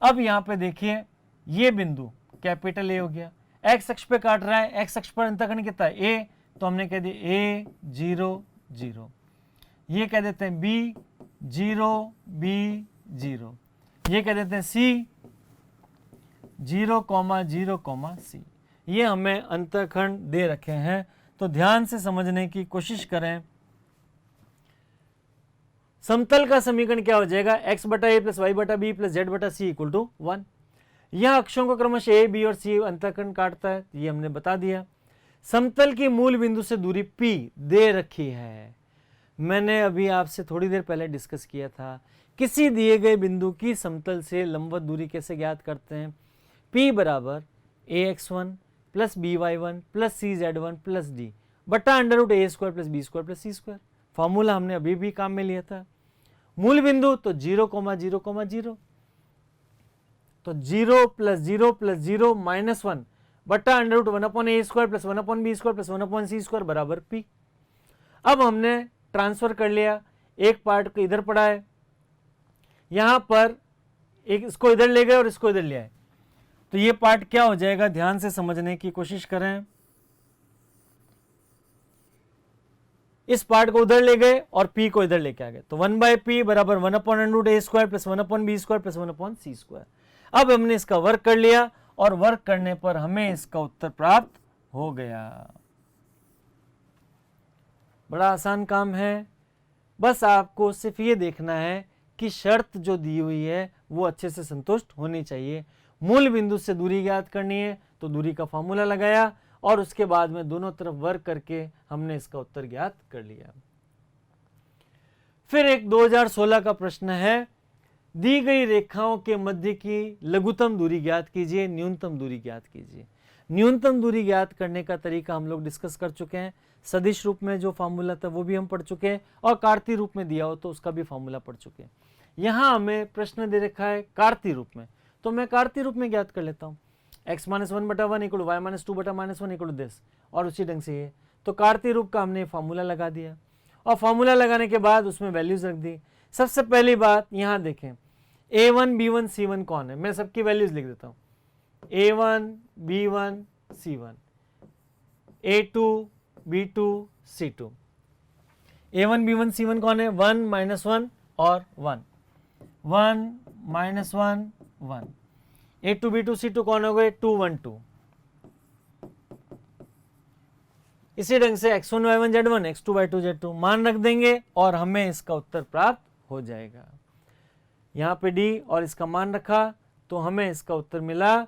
अब यहां पे देखिए ये बिंदु कैपिटल A हो गया, x अक्ष पे काट रहा है, x अक्ष पर अंतःखंड कितना है a, तो हमने कह दिया a 0 0, ये कह देते हैं b 0 b 0, ये कह देते हैं c 0 0 c। ये हमें अंतःखंड दे रखे हैं, तो ध्यान से समझने की कोशिश करें। समतल का समीकरण क्या हो जाएगा x बटा a प्लस y बटा b प्लस z बटा c इक्वल टू 1। यह अक्षों को क्रमशः a b और c अंतःखंड काटता है, ये हमने बता दिया। समतल की मूल बिंदु से दूरी p दे रखी है। मैंने अभी आपसे थोड़ी देर पहले डिस्कस किया था, किसी दिए गए बिंदु की समतल से लंबवत दूरी कैसे ज्ञात करते हैं। p बराबर ax1 plus by1 plus cz1 plus d बटा √a² plus b² plus c²। Formula हमने अभी भी काम में लिया था। मूल बिंदु तो 0 0 0, तो 0 प्लस 0 प्लस 0 माइनस 1 बटा √1/a² plus 1/b² plus 1/c² बराबर p। अब हमने ट्रांसफर कर लिया, एक पार्ट को इधर पड़ा है, यहां पर एक इसको इधर ले गए और इसको इधर ले आए, तो ये पार्ट क्या हो जाएगा, ध्यान से समझने की कोशिश करें। इस पार्ट को उधर ले गए और p को इधर लेके आ गए, तो 1/p बराबर 1/√a² plus 1/b² plus 1/c²। अब हमने इसका वर्क कर लिया और वर्क करने पर हमें इसका उत्तर प्राप्त हो गया। बड़ा आसान काम है, बस आपको सिर्फ ये देखना है कि शर्त जो दी हुई है वो अच्छे से संतुष्ट होनी चाहिए। मूल बिंदु से दूरी ज्ञात करनी है तो दूरी का फॉर्मूला लगाया और उसके बाद में दोनों तरफ वर्क करके हमने इसका उत्तर ज्ञात कर लिया। फिर एक 2016 का प्रश्न है, दी गई रेखाओं के मध्य की लघुतम दूरी ज्ञात कीजिए, न्यूनतम दूरी ज्ञात कीजिए। न्यूनतम दूरी ज्ञात करने का तरीका हम लोग डिस्कस कर चुके हैं, सदिश रूप में जो फार्मूला था वो भी हम पढ़ चुके हैं और कार्तीय रूप में दिया हो तो उसका भी फार्मूला पढ़ चुके हैं। यहाँ हमें प्रश्न दे रखा है कार्तीय रूप में, तो मैं कार्तीय रूप में ज्ञात कर लेता हूँ। x minus 1/1 equal y minus 2/-1 equal to this, और उसी ढंग से ये, तो कार्तीय रूप का हमने फार्मूला लगा दिया और फार्मूला लगाने के बाद उसमें वैल्यूज रख दी। सबसे पहली बात यहाँ देखें, a1 b1 c1 कौन है, मैं सबकी वैल्यूज लिख देता हूँ। a1 b1 c1, a2 b2 c2। a1 b1 c1 कौन है, 1 -1 और 1, 1 -1 1। a2 b2 c2 कौन हो गए, 2 1 2। इसी ढंग से x1 y1 z1, x2 y2 z2 मान रख देंगे और हमें इसका उत्तर प्राप्त हो जाएगा। यहाँ पे d और इसका मान रखा तो हमें इसका उत्तर मिला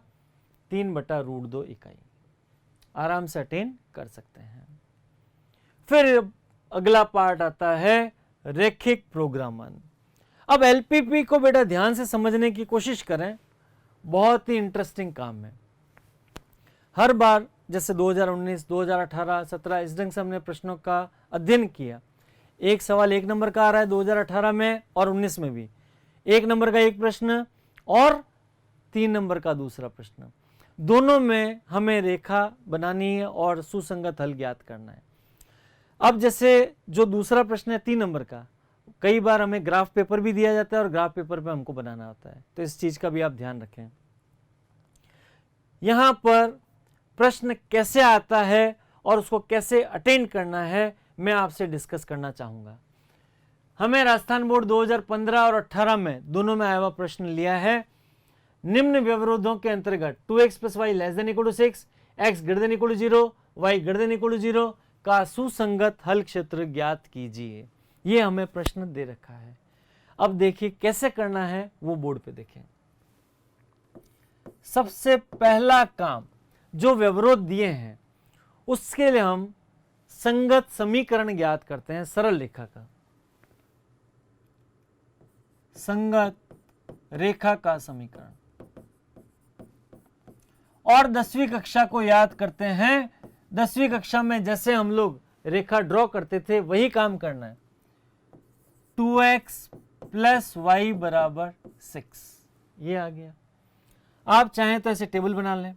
3/√2 इकाई आराम से अटेन कर सकते हैं। फिर अगला पार्ट आता है रैखिक प्रोग्रामन। अब एलपीपी को बेटा ध्यान से समझने की कोशिश करें, बहुत ही इंटरेस्टिंग काम है। हर बार जैसे 2019, 2018, 17 इस ढंग से हमने प्रश्नों का अध्ययन किया। एक सवाल 1 नंबर का आ रहा है 2018 में और 19 में भी, 1 नंबर का एक प्रश्न और 3 नंबर का दूसरा प्रश्न, दोनों में हमें रेखा बनानी है और सुसंगत हल ज्ञात करना है। अब जैसे जो दूसरा प्रश्न है 3 नंबर का, कई बार हमें ग्राफ पेपर भी दिया जाता है और ग्राफ पेपर पे हमको बनाना होता है, तो इस चीज का भी आप ध्यान रखें। यहां पर प्रश्न कैसे आता है और उसको कैसे अटेंड करना है मैं आपसे डिस्कस करना चाहूंगा। हमें राजस्थान बोर्ड 2015 और 18 में दोनों में आया हुआ प्रश्न लिया है। निम्न व्यवरोधों के अंतर्गत 2x + y ≤ 6, x ≥ 0, y ≥ 0 का सुसंगत हल क्षेत्र ज्ञात कीजिए। ये हमें प्रश्न दे रखा है। अब देखिए कैसे करना है वो बोर्ड पे देखें। सबसे पहला काम जो व्यवरोध दिए हैं उसके लिए हम संगत समीकरण ज्ञात करते हैं, सरल रेखा का, संगत रेखा का समीकरण। और 10वीं कक्षा को याद करते हैं। 10वीं कक्षा में जैसे हम लोग रेखा ड्रॉ करते थे वही काम करना है। 2x + y = 6 ये आ गया। आप चाहें तो ऐसे टेबल बना लें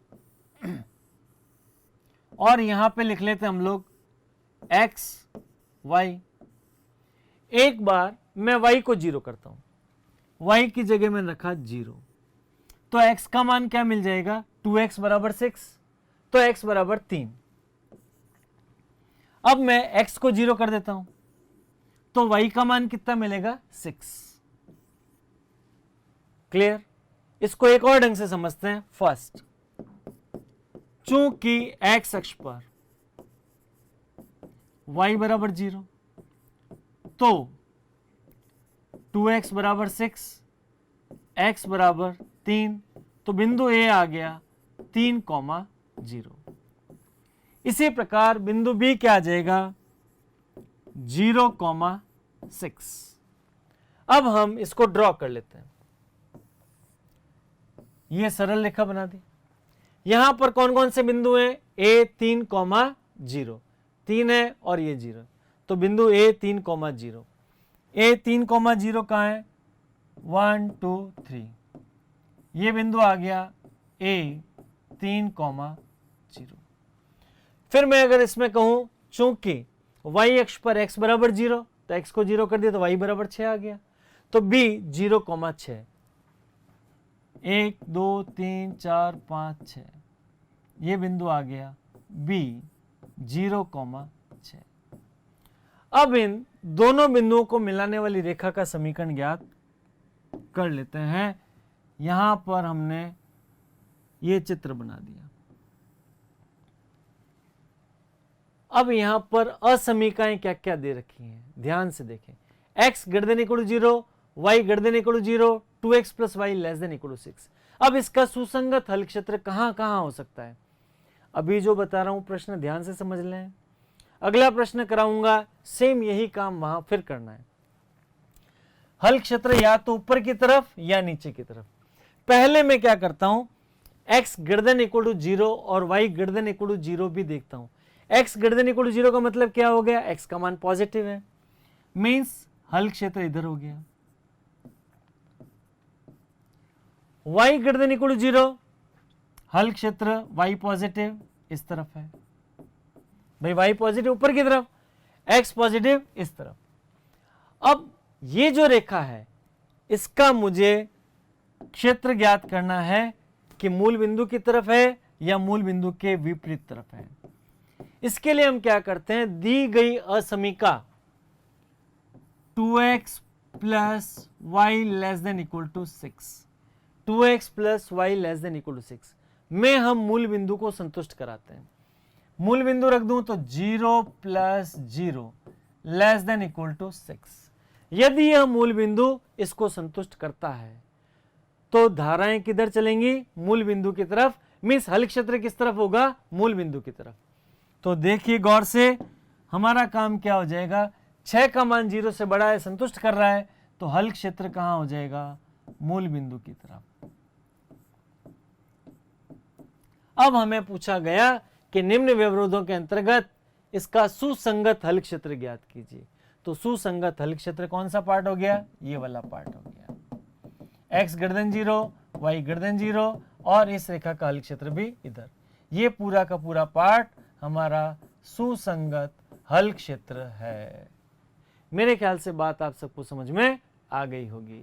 और यहां पे लिख लेते हम लोग x y। एक बार मैं y को 0 करता हूं, y की जगह में रखा 0, तो x का मान क्या मिल जाएगा, 2x = 6, तो x = 3। अब मैं x को 0 कर देता हूं तो y का मान कितना मिलेगा, 6। क्लियर? इसको एक और ढंग से समझते हैं। फर्स्ट, चूंकि x अक्ष पर y = 0 तो 2x = 6, x = 3, तो बिंदु A आ गया 3,0। इसी प्रकार बिंदु B क्या आ जाएगा, 0,6। अब हम इसको ड्रॉ कर लेते हैं। यह सरल रेखा बना दी। यहां पर कौन कौन से बिंदु हैं, A 3,0, 3 है और ये 0, तो बिंदु A 3,0। A 3,0 कहाँ है, 1 2 3, ये बिंदु आ गया A 3,0। फिर मैं अगर इसमें कहूं चूंकि y अक्ष पर x = 0 तो x को 0 कर दिया तो y = 6 आ गया, तो B 0,6, 1 2 3 4 5 6, ये बिंदु आ गया B 0,6। अब इन दोनों बिंदुओं को मिलाने वाली रेखा का समीकरण ज्ञात कर लेते हैं। यहां पर हमने ये चित्र बना दिया। अब यहां पर असमीकाएं क्या क्या दे रखी हैं, ध्यान से देखें। x > 0, y > 0, 2x + y ≤ 6। अब इसका सुसंगत हल क्षेत्र कहां कहां हो सकता है, अभी जो बता रहा हूं प्रश्न ध्यान से समझ लें। अगला प्रश्न कराऊंगा, सेम यही काम वहां फिर करना है। हल क्षेत्र या तो ऊपर की तरफ या नीचे की तरफ। पहले मैं क्या करता हूं, x > 0 और y > 0 भी देखता हूं। x > 0 का मतलब क्या हो गया, x का मान पॉजिटिव है, मीन्स हल क्षेत्र इधर हो गया। y > 0, हल क्षेत्र y पॉजिटिव इस तरफ है, भाई y पॉजिटिव ऊपर की तरफ, x पॉजिटिव इस तरफ। अब ये जो रेखा है इसका मुझे क्षेत्र ज्ञात करना है कि मूल बिंदु की तरफ है या मूल बिंदु के विपरीत तरफ है। इसके लिए हम क्या करते हैं, दी गई असमीका 2x + y ≤ 6, 2x + y ≤ 6 में हम मूल बिंदु को संतुष्ट कराते हैं। मूल बिंदु रख दूं तो 0 + 0 ≤ 6। यदि यह मूल बिंदु इसको संतुष्ट करता है तो धाराएं किधर चलेंगी, मूल बिंदु की तरफ, मीन्स हल क्षेत्र किस तरफ होगा, मूल बिंदु की तरफ। तो देखिए गौर से, हमारा काम क्या हो जाएगा, 6 का मान 0 से बड़ा है, संतुष्ट कर रहा है, तो हल क्षेत्र कहां हो जाएगा, मूल बिंदु की तरफ। अब हमें पूछा गया कि निम्न व्यवरोधों के अंतर्गत इसका सुसंगत हल क्षेत्र ज्ञात कीजिए। तो सुसंगत हल क्षेत्र कौन सा पार्ट हो गया, ये वाला पार्ट हो गया, x > 0, y > 0, और इस रेखा का हल क्षेत्र भी इधर। ये पूरा का पूरा पार्ट हमारा सुसंगत हल क्षेत्र है। मेरे ख्याल से बात आप सबको समझ में आ गई होगी।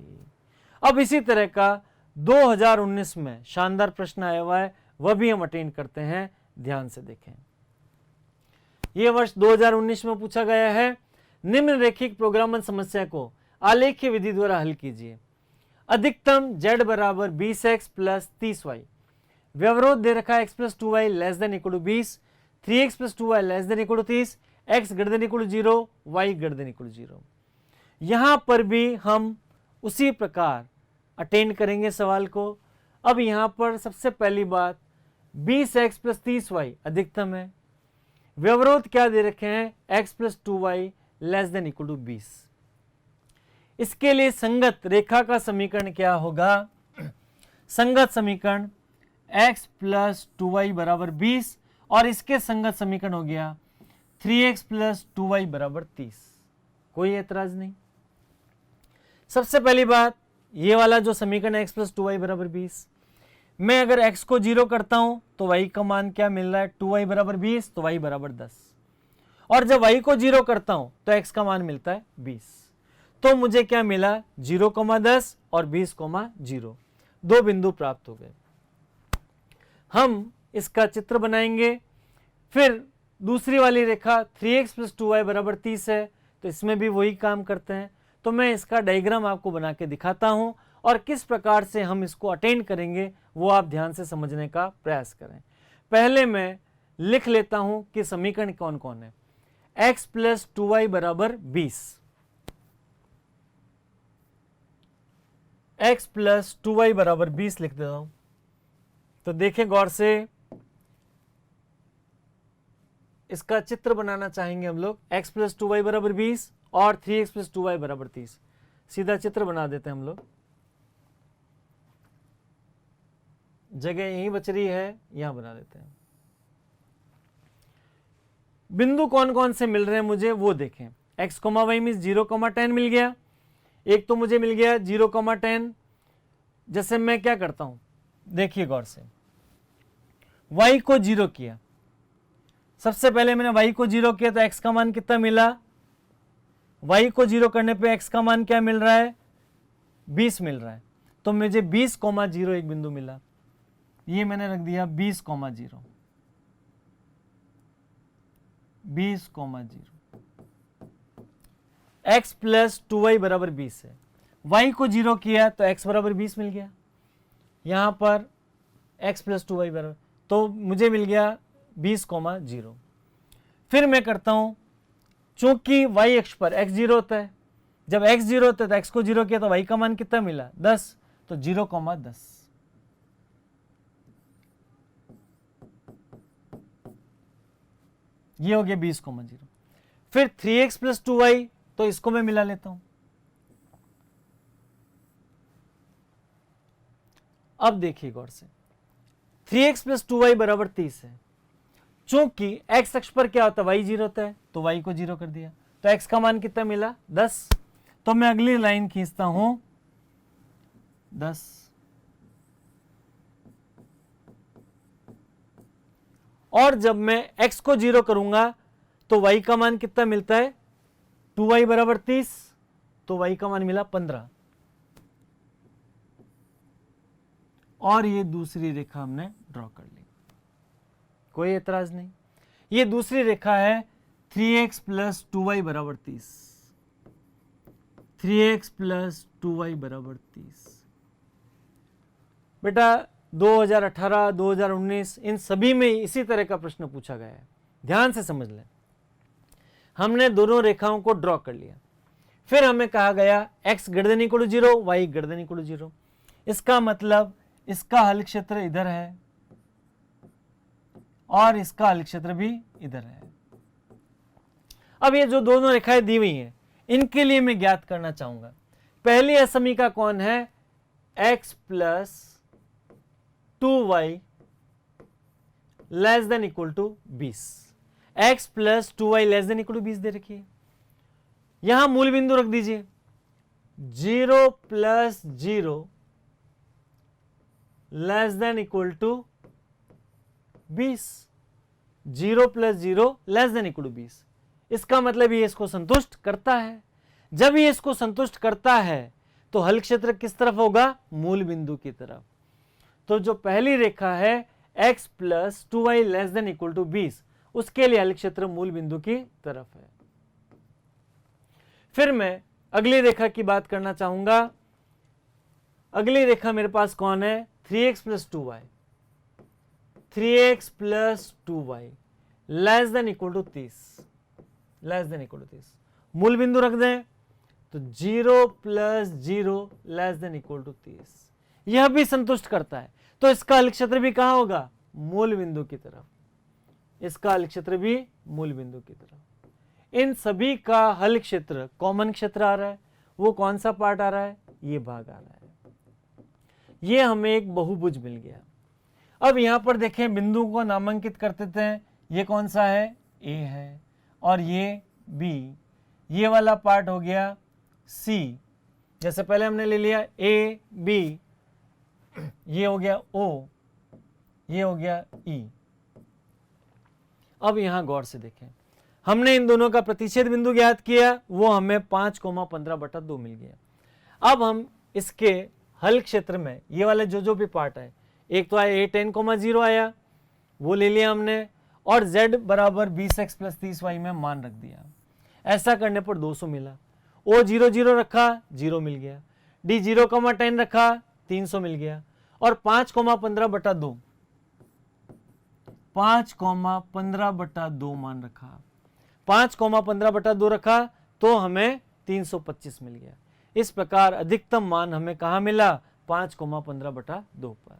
अब इसी तरह का 2019 में शानदार प्रश्न आया हुआ है, वह भी हम अटेंड करते हैं, ध्यान से देखें। यह वर्ष 2019 में पूछा गया है, निम्नलिखित प्रोग्रामन समस्या को आलेख्य विधि द्वारा हल कीजिए। अधिकतम z बराबर 20x प्लस 30y, व्यवरोध दे रखा है x plus 2y less than equal to 20, 3x plus 2y less than equal to 30, x greater than equal to 0, y greater than equal to 0। यहां पर भी हम उसी प्रकार अटेंड करेंगे सवाल को। अब यहां पर सबसे पहली बात, 20x प्लस 30y अधिकतम है, व्यवरोध क्या दे रखे हैं, x plus 2y less than equal to 20। इसके लिए संगत रेखा का समीकरण क्या होगा, संगत समीकरण x प्लस 2y बराबर 20, और इसके संगत समीकरण हो गया 3x प्लस 2y बराबर 30। कोई एतराज नहीं। सबसे पहली बात, ये वाला जो समीकरण है x प्लस 2y बराबर 20, मैं अगर x को 0 करता हूं तो y का मान क्या मिल रहा है, 2y बराबर 20, तो y बराबर 10, और जब y को 0 करता हूं तो x का मान मिलता है 20। तो मुझे क्या मिला, 0,10 और 20,0, दो बिंदु प्राप्त हो गए। हम इसका चित्र बनाएंगे। फिर दूसरी वाली रेखा 3x प्लस 2y बराबर 30 है, तो इसमें भी वही काम करते हैं। तो मैं इसका डायग्राम आपको बना के दिखाता हूं, और किस प्रकार से हम इसको अटेंड करेंगे वो आप ध्यान से समझने का प्रयास करें। पहले मैं लिख लेता हूं कि समीकरण कौन कौन है। x प्लस 2y बराबर 20, x प्लस 2y बराबर 20 लिख देता हूं। तो देखें गौर से, इसका चित्र बनाना चाहेंगे हम लोग। x प्लस 2y बराबर 20 और 3x प्लस 2y बराबर 30, सीधा चित्र बना देते हैं हम लोग। जगह यहीं बच रही है, यहां बना देते हैं। बिंदु कौन कौन से मिल रहे हैं मुझे वो देखें। x, y मीन्स 0,10 मिल गया, एक तो मुझे मिल गया 0,10। जैसे मैं क्या करता हूं, देखिए गौर से, y को 0 किया, सबसे पहले मैंने y को 0 किया तो x का मान कितना मिला, y को 0 करने पे x का मान क्या मिल रहा है, 20 मिल रहा है। तो मुझे 20,0 एक बिंदु मिला, ये मैंने रख दिया 20,0, 20,0। x प्लस 2y बराबर 20 है, y को 0 किया तो x बराबर 20 मिल गया, यहां पर x प्लस 2y बराबर, तो मुझे मिल गया 20,0। फिर मैं करता हूं, चूंकि y अक्ष पर x 0 होता है, जब x 0 होता है तो x को 0 किया तो y का मान कितना मिला, 10, तो 0,10। ये हो गया 20,0। फिर 3x प्लस 2y, तो इसको मैं मिला लेता हूं। अब देखिए गौर से, 3x प्लस 2y बराबर 30 है, चूंकि x अक्ष पर क्या होता है, y 0 होता है, तो y को 0 कर दिया, तो x का मान कितना मिला, 10। तो मैं अगली लाइन खींचता हूं 10, और जब मैं x को 0 करूंगा तो y का मान कितना मिलता है, 2y बराबर 30, तो y का मान मिला 15। और ये दूसरी रेखा हमने ड्रॉ कर ली, कोई एतराज नहीं। ये दूसरी रेखा है 3x प्लस 2y बराबर 30, 3x प्लस 2y बराबर 30। बेटा 2018, 2019 इन सभी में इसी तरह का प्रश्न पूछा गया है, ध्यान से समझ लें। हमने दोनों रेखाओं को ड्रॉ कर लिया, फिर हमें कहा गया x greater than equal to 0, y greater than equal to 0। इसका मतलब इसका हल क्षेत्र इधर है, और इसका हल क्षेत्र भी इधर है। अब ये जो दोनों रेखाएं दी हुई हैं इनके लिए मैं ज्ञात करना चाहूंगा। पहली असमीका कौन है? x plus 2y less than equal to 20। x plus 2y less than equal to 20 दे रखी है। यहां मूल बिंदु रख दीजिए 0 plus 0 less than equal to 20। 0 plus 0 less than equal to 20। इसका मतलब ये इसको संतुष्ट करता है। जब ये इसको संतुष्ट करता है तो हल क्षेत्र किस तरफ होगा? मूल बिंदु की तरफ। तो जो पहली रेखा है x plus 2y less than equal to 20, उसके लिए हल क्षेत्र मूल बिंदु की तरफ है। फिर मैं अगली रेखा की बात करना चाहूंगा। अगली रेखा मेरे पास कौन है? 3x plus 2y। 3x plus 2y less than equal to 30। Less than equal to 30। मूल बिंदु रख दें तो 0 plus 0 less than equal to 30। यह भी संतुष्ट करता है। तो इसका हल क्षेत्र भी कहां होगा? मूल बिंदु की तरफ। इसका हल क्षेत्र भी मूल बिंदु की तरफ। इन सभी का हल क्षेत्र कॉमन क्षेत्र आ रहा है। वो कौन सा पार्ट आ रहा है? ये भाग आ रहा है। ये हमें एक बहुभुज मिल गया। अब यहां पर देखें, बिंदु को नामांकित करते थे। ये कौन सा है? ए है, और ये बी। ये वाला पार्ट हो गया सी। जैसे पहले हमने ले लिया ए बी, ये हो गया ओ, ये हो गया ई। अब यहां गौर से देखें, हमने इन दोनों का प्रतिच्छेद बिंदु ज्ञात किया, वो हमें 5,15/2 मिल गया। अब हम इसके हल क्षेत्र में ये वाले जो भी पार्ट है, एक तो आया a10,0 आया, वो ले लिया हमने, और z बराबर 20x प्लस 30y में मान रख दिया। ऐसा करने पर 200 मिला। O00 रखा, 0 मिल गया। D0,10 रखा, 300 मिल गया। और 5,15/2 5,15/2 मान रखा। 5,15/2 रखा तो हमें 325 मिल गया। इस प्रकार अधिकतम मान हमें कहाँ मिला? 5,15/2 पर।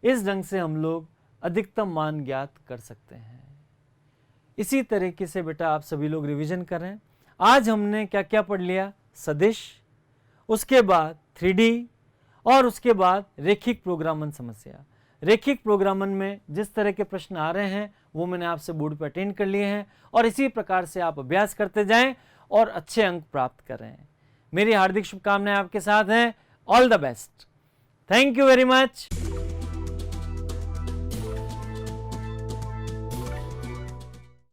इस ढंग से हम लोग अधिकतम मान ज्ञात कर सकते हैं। इसी तरीके से बेटा आप सभी लोग रिवीजन करें। आज हमने क्या क्या पढ़ लिया? सदिश, उसके बाद 3D, और उसके बाद रेखिक प्रोग्रामन समस्या। रेखिक प्रोग्रामन में जिस तरह के प्रश्न आ रहे हैं वो मैंने आपसे बोर्ड पर अटेंड कर लिए हैं, और इसी प्रकार से आप अभ्यास करते जाएं और अच्छे अंक प्राप्त करें। मेरी हार्दिक शुभकामनाएं आपके साथ हैं। All the best. Thank you very much.